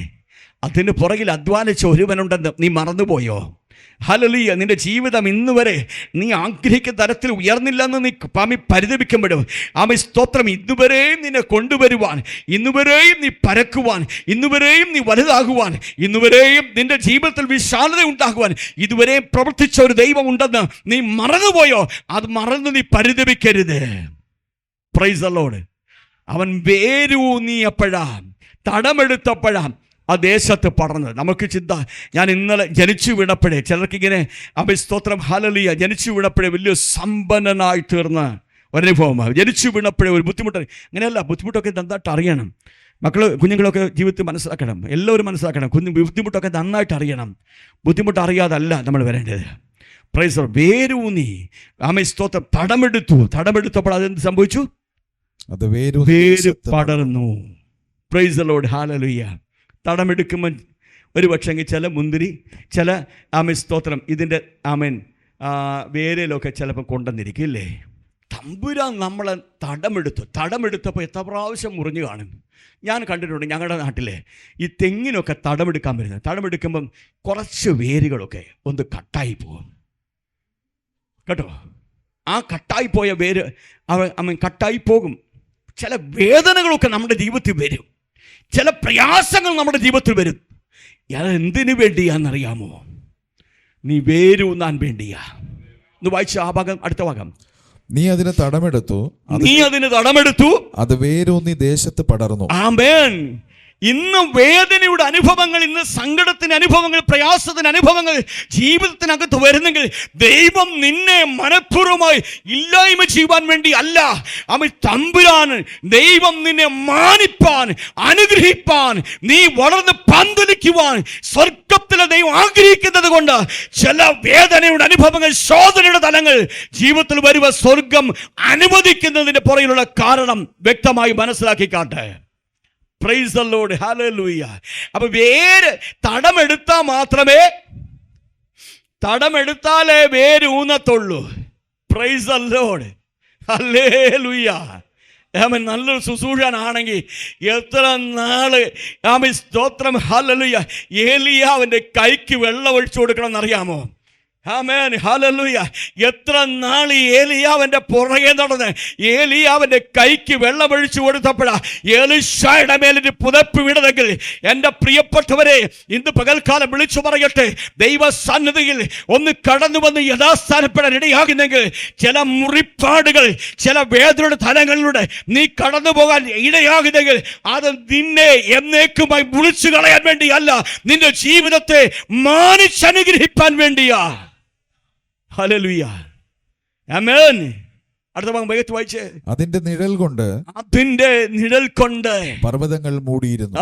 അതിന് പുറകിൽ അധ്വാനിച്ച ഒരുവനുണ്ടെന്ന് നീ മറന്നുപോയോ? ഹല്ലേലൂയ. നിന്റെ ജീവിതം ഇന്ന് വരെ നീ ആഗ്രഹിക്കുന്ന തരത്തിൽ ഉയർന്നില്ലെന്ന് നീ പരിതപിക്കുമ്പോഴും സ്തോത്രം, ഇന്നുവരെയും നിന്നെ കൊണ്ടുവരുവാൻ, ഇന്നുവരെയും നീ പരക്കുവാൻ, ഇന്നുവരെയും നീ വലുതാകുവാൻ, ഇന്നുവരെയും നിന്റെ ജീവിതത്തിൽ വിശാലത ഉണ്ടാകുവാൻ ഇതുവരെയും പ്രവർത്തിച്ച ഒരു ദൈവം ഉണ്ടെന്ന് നീ മറന്നുപോയോ? അത് മറന്ന് നീ പരിതപിക്കരുത്. Price the Lord. അവൻ വേരൂന്നിയപ്പോഴാ, തടമെടുത്തപ്പോഴാ ആ ദേശത്ത് പടർന്നത്. നമുക്ക് ചിന്ത, ഞാൻ ഇന്നലെ ജനിച്ചു വീണപ്പോഴേ, ചിലർക്കിങ്ങനെ സ്തോത്രം ഹല്ലേലൂയ, ജനിച്ചു വീണപ്പോഴേ വലിയ സമ്പന്നനായി തീർന്ന ഒരനുഭവമാണ്. ജനിച്ചു വീണപ്പോഴേ ഒരു ബുദ്ധിമുട്ട്. അങ്ങനെയല്ല, ബുദ്ധിമുട്ടൊക്കെ നന്നായിട്ട് അറിയണം. കുഞ്ഞുങ്ങളൊക്കെ ജീവിതത്തിൽ മനസ്സിലാക്കണം, എല്ലാവരും മനസ്സിലാക്കണം. ബുദ്ധിമുട്ടൊക്കെ നന്നായിട്ട് അറിയണം. ബുദ്ധിമുട്ട് അറിയാതല്ല നമ്മൾ വരേണ്ടത്. Price the Lord. വേരൂന്നി സ്തോത്രം തടമെടുത്തപ്പോൾ അതെന്ത് സംഭവിച്ചു? അത് വേര് പടർന്നു. Price the lord. ഹല്ലേലൂയ. തടമെടുക്കുമ്പോൾ ഒരു പക്ഷെങ്കിൽ ചില മുന്തിരി, ചില സ്തോത്രം ഇതിൻ്റെ വേരയിലൊക്കെ ചിലപ്പോൾ കൊണ്ടുവന്നിരിക്കും, ഇല്ലേ? തമ്പുരാൻ നമ്മളെ തടമെടുത്തപ്പോൾ എത്ര പ്രാവശ്യം മുറിഞ്ഞു കാണും. ഞാൻ കണ്ടിട്ടുണ്ട് ഞങ്ങളുടെ നാട്ടിലെ ഈ തെങ്ങിനൊക്കെ തടമെടുക്കാൻ വരുന്നത്. തടമെടുക്കുമ്പം കുറച്ച് വേരുകളൊക്കെ ഒന്ന് കട്ടായി പോകും കേട്ടോ. ആ കട്ടായി പോയ വേര് കട്ടായി പോകും. ചില വേദനകളൊക്കെ നമ്മുടെ ജീവിതത്തിൽ വരും, ചില പ്രയാസങ്ങൾ നമ്മുടെ ജീവിതത്തിൽ വരും. അതെന്തിനു വേണ്ടിയാണെന്നറിയാമോ? നീ വേരൂന്നാൻ വേണ്ടിയാ. ഒന്ന് വായിച്ച ആ ഭാഗം, അടുത്ത ഭാഗം. നീ അതിന് തടമെടുത്തു, അത് വേരൂന്നി ദേശത്ത് പടർന്നു. ആമേൻ. ഇന്ന് വേദനയുടെ അനുഭവങ്ങൾ, ഇന്ന് സങ്കടത്തിന്റെ അനുഭവങ്ങൾ, പ്രയാസത്തിന്റെ അനുഭവങ്ങൾ ജീവിതത്തിനകത്ത് വരുന്നെങ്കിൽ ദൈവം നിന്നെ മനഃപൂർവ്വമായി ഇല്ലായ്മ ചെയ്യുവാൻ വേണ്ടി അല്ല. തമ്പുരാൻ ദൈവം നിന്നെ മാനിപ്പാൻ, അനുഗ്രഹിപ്പാൻ, നീ വളർന്ന് പന്തലിക്കുവാൻ സ്വർഗത്തിലെ ദൈവം ആഗ്രഹിക്കുന്നത് കൊണ്ട് ചില വേദനയുടെ അനുഭവങ്ങൾ, ശോധനയുടെ തലങ്ങൾ ജീവിതത്തിൽ വരുവാൻ സ്വർഗം അനുവദിക്കുന്നതിന്റെ പുറകിലുള്ള കാരണം വ്യക്തമായി മനസ്സിലാക്കിക്കാട്ടെ. Praise the lord. ഹല്ലേലൂയ. അപ്പൊ വേര് തടമെടുത്താലേ വേര് ഊന്നത്തുള്ളൂ. Praise the lord. ഹല്ലേലൂയ. നല്ലൊരു ശുശ്രൂഷനാണെങ്കിൽ എത്ര നാള് സ്തോത്രം ഹല്ലേലൂയ ഏലിയാവിന്റെ കൈക്ക് വെള്ളം ഒഴിച്ചു കൊടുക്കണം എന്നറിയാമോ? ആമേൻ. ഹല്ലേലൂയ. എത്ര നാൾ ഏലിയാവിന്റെ പുറകെ നടന്ന് ഏലിയാവിന്റെ കൈക്ക് വെള്ളമൊഴിച്ചു കൊടുത്തപ്പോഴാ എലീശയുടെ മേലൊരു പുതപ്പ് വീണതെങ്കിൽ, എൻ്റെ പ്രിയപ്പെട്ടവരെ, ഇന്ന് പകൽക്കാലം വിളിച്ചു പറയട്ടെ, ദൈവസന്നിധിയിൽ ഒന്ന് കടന്നു വന്ന് യഥാസ്ഥാനപ്പെടാൻ ഇടയാകുന്നെങ്കിൽ ചില മുറിപ്പാടുകൾ, ചില വേദനയുടെ തലങ്ങളിലൂടെ നീ കടന്നു പോകാൻ ഇടയാകുന്നെങ്കിൽ അത് നിന്നെ എന്നേക്കുമായി മുറിച്ചു കളയാൻ വേണ്ടിയല്ല, നിന്റെ ജീവിതത്തെ മാനിച്ചനുഗ്രഹിപ്പാൻ വേണ്ടിയാ. ഹല്ലേലൂയ. ആമേൻ. അടുത്ത ഭാഗം വേഗത്തിൽ വായിച്ചേ. അതിന്റെ നിഴൽ കൊണ്ട് പർവ്വതങ്ങൾ മൂടിയിരുന്നു.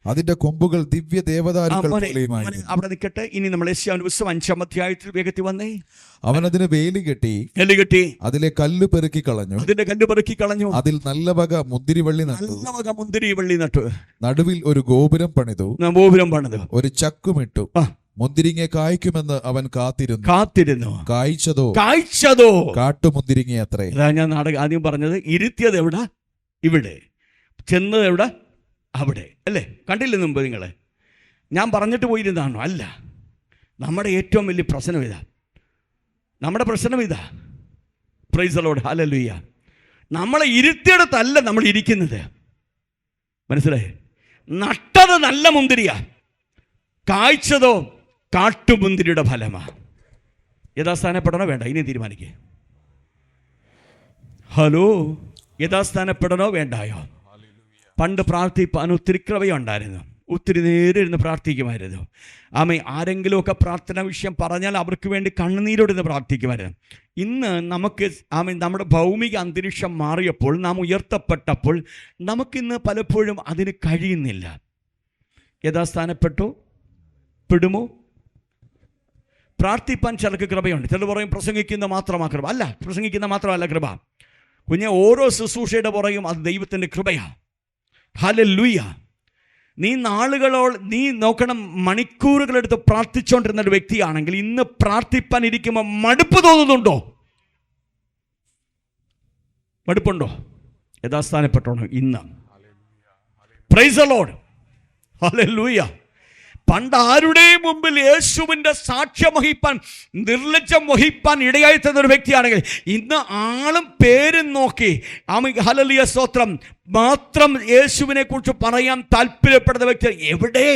അതിന്റെ കൊമ്പുകൾ ദിവ്യ ദേവദാരുക്കൾ പോലെയുമായിരുന്നു. അവിടെ നിൽക്കട്ടെ. ഇനി നമ്മൾ യെശയ്യാവിന്റെ പുസ്തകം 5-ാം അധ്യായത്തിൽ വേഗത്തിൽ വന്നേ. അവൻ അതിന് വേലി കെട്ടി അതിലെ കല്ല് പെറുക്കി കളഞ്ഞു. അതിൽ നല്ല വക മുന്തിരിവള്ളി നട്ടു. നടുവിൽ ഒരു ഗോപുരം പണിതു. ഒരു ചക്കുമിട്ടു. മുന്തിരിങ്ങ കായ്ക്കുമെന്ന് അവൻ കാത്തിരുന്നു. കായ്ച്ചതോ കാട്ടുമുന്തിരിങ്ങ അത്രേ. ഞാൻ ആദ്യം പറഞ്ഞത്, ഇരുത്തിയത് എവിടെ? ഇവിടെ. ചെന്നത് എവിടെ? അവിടെ. അല്ലേ? കണ്ടില്ലേ മുമ്പ് നിങ്ങളെ? ഞാൻ പറഞ്ഞിട്ട് പോയിരുന്നാണോ? അല്ല. നമ്മുടെ ഏറ്റവും വലിയ പ്രശ്നം ഇതാ. Price the lord. ഹല്ലേലൂയ. നമ്മളെ ഇരുത്തിയിടത്തല്ല നമ്മൾ ഇരിക്കുന്നത്. മനസ്സിലായേ? നട്ടത് നല്ല മുന്തിരിയാ, കായ്ച്ചതോ കാട്ടുമുന്തിരിയുടെ ഫലമാ. യഥാസ്ഥാനപ്പെടണോ വേണ്ട? ഇനി തീരുമാനിക്കേ. ഹലോ, യഥാസ്ഥാനപ്പെടണോ വേണ്ടായോ? പണ്ട് പ്രാർത്ഥിപ്പാൻ ഒത്തിരി കൃപയുണ്ടായിരുന്നു. ഒത്തിരി നേരം ഇരുന്ന് പ്രാർത്ഥിക്കുമായിരുന്നു. ആരെങ്കിലുമൊക്കെ പ്രാർത്ഥന വിഷയം പറഞ്ഞാൽ അവർക്ക് വേണ്ടി കണ്ണുനീരോടുന്ന് പ്രാർത്ഥിക്കുമായിരുന്നു. ഇന്ന് നമുക്ക് നമ്മുടെ ഭൗമിക അന്തരീക്ഷം മാറിയപ്പോൾ, നാം ഉയർത്തപ്പെട്ടപ്പോൾ നമുക്കിന്ന് പലപ്പോഴും അതിന് കഴിയുന്നില്ല. യഥാസ്ഥാനപ്പെട്ടോ? പ്രാർത്ഥിപ്പാൻ ചിലർക്ക് കൃപയുണ്ട്. ചിലർ പറയും പ്രസംഗിക്കുന്ന മാത്രമാണ് കൃപ. അല്ല, പ്രസംഗിക്കുന്ന മാത്രമല്ല കൃപ. കുഞ്ഞെ, ഓരോ ശുശ്രൂഷയുടെ പുറയും അത് ദൈവത്തിൻ്റെ കൃപയാണ്. ഹല്ലേലൂയ. നീ നോക്കണം, മണിക്കൂറുകളെടുത്ത് പ്രാർത്ഥിച്ചുകൊണ്ടിരുന്ന ഒരു വ്യക്തിയാണെങ്കിൽ ഇന്ന് പ്രാർത്ഥിപ്പാൻ ഇരിക്കുമ്പോൾ മടുപ്പ് തോന്നുന്നുണ്ടോ? മടുപ്പുണ്ടോ? യഥാസ്ഥാനപ്പെട്ടോണോ ഇന്ന്? Price the lord. ഹല്ലേലൂയ. പണ്ട് ആരുടെയും മുമ്പിൽ യേശുവിൻ്റെ സാക്ഷ്യം വഹിപ്പാൻ, നിർലജ്ജം വഹിപ്പാൻ ഇടയായി തന്ന ഒരു വ്യക്തിയാണെങ്കിൽ ഇന്ന് ആളും പേരും നോക്കി ഹല്ലേലൂയ സ്തോത്രം മാത്രം യേശുവിനെ കുറിച്ച് പറയാൻ താല്പര്യപ്പെടുന്ന വ്യക്തി. എവിടെ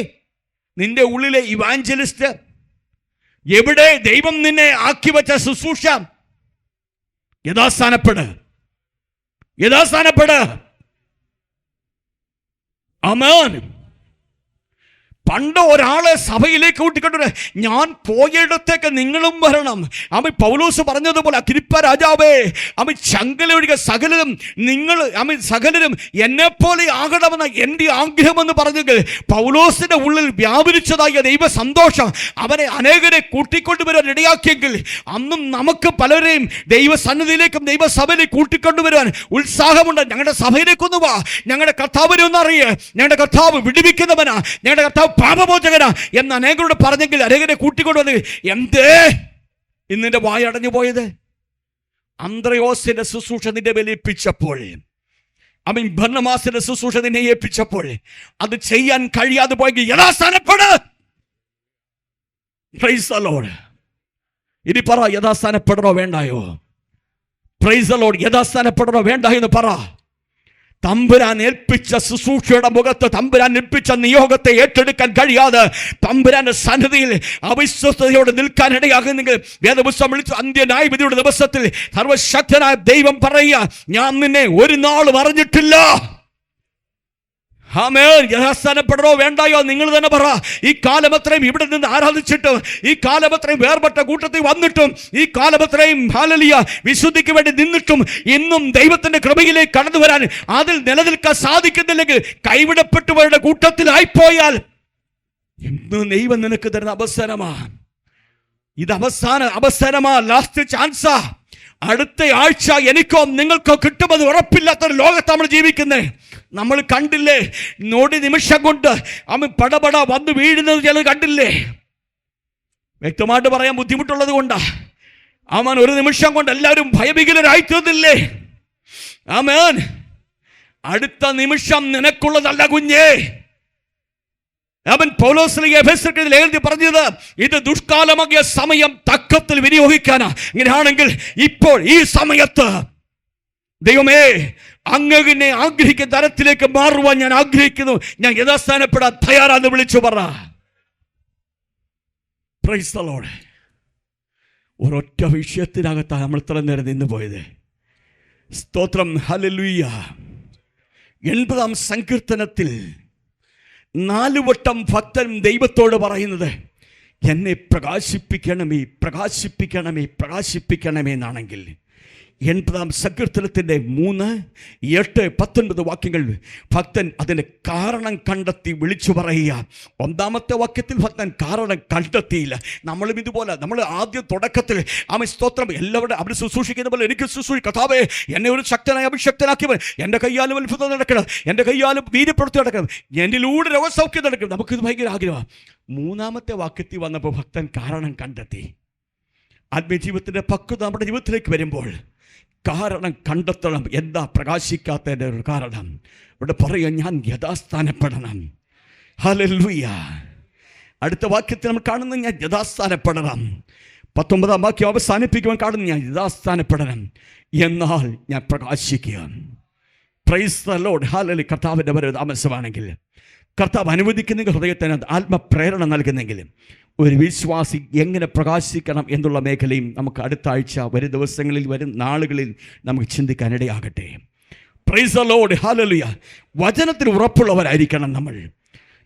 നിന്റെ ഉള്ളിലെ ഇവാഞ്ചലിസ്റ്റ്? എവിടെ ദൈവം നിന്നെ ആക്കി വെച്ച ശുശ്രൂഷ? യഥാസ്ഥാനപ്പെട്. ആമേൻ. പണ്ട് ഒരാളെ സഭയിലേക്ക് കൂട്ടിക്കൊണ്ടു, ഞാൻ പോയിടത്തേക്ക് നിങ്ങളും വരണം. പൗലോസ് പറഞ്ഞതുപോലെ, അഗ്രിപ്പാ രാജാവേ, ചങ്കലൊഴികെ സകലരും സകലരും എന്നെപ്പോലെ ആകണമെന്ന എൻ്റെ ആഗ്രഹമെന്ന് പറഞ്ഞെങ്കിൽ പൗലോസിന്റെ ഉള്ളിൽ വ്യാപരിച്ചതായ ദൈവ സന്തോഷം അവനെ അനേകരെ കൂട്ടിക്കൊണ്ടുവരാൻ ഇടയാക്കിയെങ്കിൽ അന്നും നമുക്ക് പലരെയും ദൈവസന്നിധിയിലേക്കും ദൈവസഭയിലേക്ക് കൂട്ടിക്കൊണ്ടുവരാൻ ഉത്സാഹമുണ്ട്. ഞങ്ങളുടെ സഭയിലേക്കൊന്നു വാ, ഞങ്ങളുടെ കർത്താവിനെ ഒന്നറിയേ, ഞങ്ങളുടെ കർത്താവ് വിടുവിക്കുന്നവനാ, ഞങ്ങളുടെ കർത്താവ് പാപമോചകനാ എന്ന് അനേകരോട് പറഞ്ഞെങ്കിൽ അനേകരെ കൂട്ടിക്കൊണ്ടുവന്ന് എന്തേ ഇന്നിന്റെ വായടഞ്ഞു പോയത്? അന്ത്രയോസിന്റെ ശുശ്രൂഷ നിന്നെ ബലിപ്പിച്ചപ്പോൾ, ബർന്നബാസിന്റെ ശുശ്രൂഷ നിന്നെ ഏൽപ്പിച്ചപ്പോൾ അത് ചെയ്യാൻ കഴിയാതെ പോയെങ്കിൽ യഥാസ്ഥാനപ്പെട്. Price the lord. ഇനി പറ, യഥാസ്ഥാനപ്പെടണോ വേണ്ടായോ? Praise the lord. യഥാസ്ഥാനപ്പെടണോ വേണ്ടായോ എന്ന് പറ. തമ്പുരാൻ ഏൽപ്പിച്ച ശുശ്രൂഷയുടെ മുഖത്ത്, തമ്പുരാൻ ഏൽപ്പിച്ച നിയോഗത്തെ ഏറ്റെടുക്കാൻ കഴിയാതെ തമ്പുരാന്റെ സന്നിധിയിൽ അവിശ്വസ്തയോടെ നിൽക്കാൻ ഇടയാകുന്നെങ്കിൽ വേദപുസ്തകം വിളിച്ചു അന്ത്യന്യായവിധിയുടെ ദിവസത്തിൽ സർവശക്തനായ ദൈവം പറയുക, ഞാൻ നിന്നെ ഒരു നാളും അറിഞ്ഞിട്ടില്ല. ആമേൻ. യഥാസ്ഥാനപ്പെടണോ വേണ്ടായോ? നിങ്ങൾ തന്നെ പറ. ഈ കാലം അത്രയും ഇവിടെ നിന്ന് ആരാധിച്ചിട്ടും, ഈ കാലം അത്രയും വേർപെട്ട കൂട്ടത്തിൽ വന്നിട്ടും, ഈ കാലം അത്രയും ഹല്ലേലൂയ വിശുദ്ധിക്ക് വേണ്ടി നിന്നിട്ടും ഇന്നും ദൈവത്തിന്റെ കൃപയിലേക്ക് കടന്നു വരാൻ, അതിൽ നിലനിൽക്കാൻ സാധിക്കുന്നില്ലെങ്കിൽ കൈവിടപ്പെട്ടവരുടെ കൂട്ടത്തിലായിപ്പോയാൽ ഇന്ന് ദൈവം നിനക്ക് തരുന്ന അവസരമാണ്. ഇത് അവസരമാ, ലാസ്റ്റ് ചാൻസാ. അടുത്ത ആഴ്ച എനിക്കോ നിങ്ങൾക്കോ കിട്ടുമെന്ന് ഉറപ്പില്ലാത്തൊരു ലോകത്ത് നമ്മൾ ജീവിക്കുന്നത്. നമ്മൾ കണ്ടില്ലേ, നോടി നിമിഷം കൊണ്ട് പടപട വന്ന് വീഴുന്നത് ചിലത് കണ്ടില്ലേ? വ്യക്തമായിട്ട് പറയാൻ ബുദ്ധിമുട്ടുള്ളത് കൊണ്ടാ. ഒരു നിമിഷം കൊണ്ട് എല്ലാവരും ഭയഭീകരരായി തീർന്നില്ലേ? ആമേൻ. അടുത്ത നിമിഷം നിനക്കുള്ളതല്ല കുഞ്ഞേ. പൗലോസിലേക്ക് എഫെസ്യർക്കെതിരെ എഴുതി പറഞ്ഞത്, ഇത് ദുഷ്കാലമാകിയ സമയം തക്കത്തിൽ വിനിയോഗിക്കാനാ. ഇങ്ങനെയാണെങ്കിൽ ഇപ്പോൾ ഈ സമയത്ത് ദൈവമേ, അങ്ങ് ആഗ്രഹിക്കുന്ന തരത്തിലേക്ക് മാറുവാൻ ഞാൻ ആഗ്രഹിക്കുന്നു, ഞാൻ യഥാസ്ഥാനപ്പെടാൻ തയ്യാറാന്ന് വിളിച്ചു പറ. Price the Lord. ഒരൊറ്റ വിഷയത്തിനകത്താണ് നമ്മൾ ഇത്ര നേരം നിന്ന് പോയത്. സ്തോത്രം. ഹല്ലേലൂയ. 80-ാം സങ്കീർത്തനത്തിൽ 4 വട്ടം ഭക്തൻ ദൈവത്തോട് പറയുന്നത്, എന്നെ പ്രകാശിപ്പിക്കണമേ, പ്രകാശിപ്പിക്കണമേ, പ്രകാശിപ്പിക്കണമേ എന്നാണെങ്കിൽ 80-ാം സങ്കീർത്തനത്തിൻ്റെ 3, 8, 19 വാക്യങ്ങൾ ഭക്തൻ അതിൻ്റെ കാരണം കണ്ടെത്തി വിളിച്ചു പറയുക. 1-ാമത്തെ വാക്യത്തിൽ ഭക്തൻ കാരണം കണ്ടെത്തിയില്ല. നമ്മളും ഇതുപോലെ, നമ്മൾ ആദ്യം തുടക്കത്തിൽ സ്തോത്രം എല്ലാവരും അവർ ശുശ്രൂഷിക്കുന്ന പോലെ എനിക്ക് കർത്താവേ എന്നെ ഒരു ശക്തനായി അഭിഷക്തനാക്കിയവൻ, എൻ്റെ കയ്യാലും അത്ഭുതം നടക്കണം, എൻ്റെ കയ്യാലും വീര്യപ്രവൃത്തി നടക്കണം, എന്നിലൂടെ രോഗസൗഖ്യം നടക്കണം. നമുക്കിത് ഭയങ്കര ആഗ്രഹമാണ്. 3-ാമത്തെ വാക്യത്തിൽ വന്നപ്പോൾ ഭക്തൻ കാരണം കണ്ടെത്തി. ആത്മീയജീവിതത്തിൻ്റെ പക്വത നമ്മുടെ ജീവിതത്തിലേക്ക് വരുമ്പോൾ കാരണം കണ്ടെത്തണം. എന്താ പ്രകാശിക്കാത്തതിൻ്റെ ഒരു കാരണം? ഇവിടെ പറയുക, ഞാൻ യഥാസ്ഥാനപ്പെടണം. ഹല്ലേലൂയ. അടുത്ത വാക്യത്തിൽ നമ്മൾ കാണുന്നത്, ഞാൻ യഥാസ്ഥാനപ്പെടണം. 19-ാം വാക്യം അവസാനിപ്പിക്കുവാൻ കാണുന്നു, ഞാൻ യഥാസ്ഥാനപ്പെടണം, എന്നാൽ ഞാൻ പ്രകാശിക്കുക. Praise the lord. ഹല്ലേലൂയ. കർത്താവിൻ്റെ വരവ് താമസമാണെങ്കിൽ, കർത്താവ് അനുവദിക്കുന്നെങ്കിൽ, ഹൃദയത്തിന് ആത്മപ്രേരണ നൽകുന്നെങ്കിലും ഒരു വിശ്വാസി എങ്ങനെ പ്രകാശിക്കണം എന്നുള്ള മേഖലയും നമുക്ക് അടുത്ത ആഴ്ച, വരും ദിവസങ്ങളിൽ, വരും നാളുകളിൽ നമുക്ക് ചിന്തിക്കാനിടയാകട്ടെ. Praise the lord. ഹല്ലേലൂയ. വചനത്തിൽ ഉറപ്പുള്ളവരായിരിക്കണം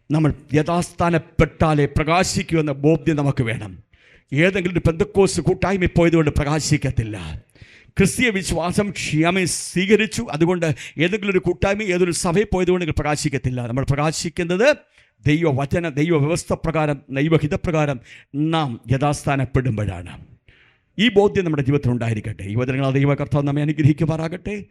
നമ്മൾ യഥാസ്ഥാനപ്പെട്ടാലേ പ്രകാശിക്കുമെന്ന ബോധ്യം നമുക്ക് വേണം. ഏതെങ്കിലും ഒരു പെന്തക്കോസ്ത് കൂട്ടായ്മ പോയതുകൊണ്ട് പ്രകാശിക്കത്തില്ല. ക്രിസ്തീയ വിശ്വാസം സ്വീകരിച്ചു, അതുകൊണ്ട് ഏതെങ്കിലും ഒരു കൂട്ടായ്മ, ഏതൊരു സഭയിൽ പോയതുകൊണ്ട് പ്രകാശിക്കത്തില്ല. നമ്മൾ പ്രകാശിക്കുന്നത് ദൈവവചന ദൈവവ്യവസ്ഥ പ്രകാരം ദൈവഹിതപ്രകാരം നാം യഥാസ്ഥാനപ്പെടുമ്പോഴാണ്. ഈ ബോധ്യം നമ്മുടെ ജീവിതത്തിൽ ഉണ്ടായിരിക്കട്ടെ. ഈ വചനങ്ങൾ ദൈവ കർത്താവ് നമ്മെ അനുഗ്രഹിക്കുമാറാകട്ടെ.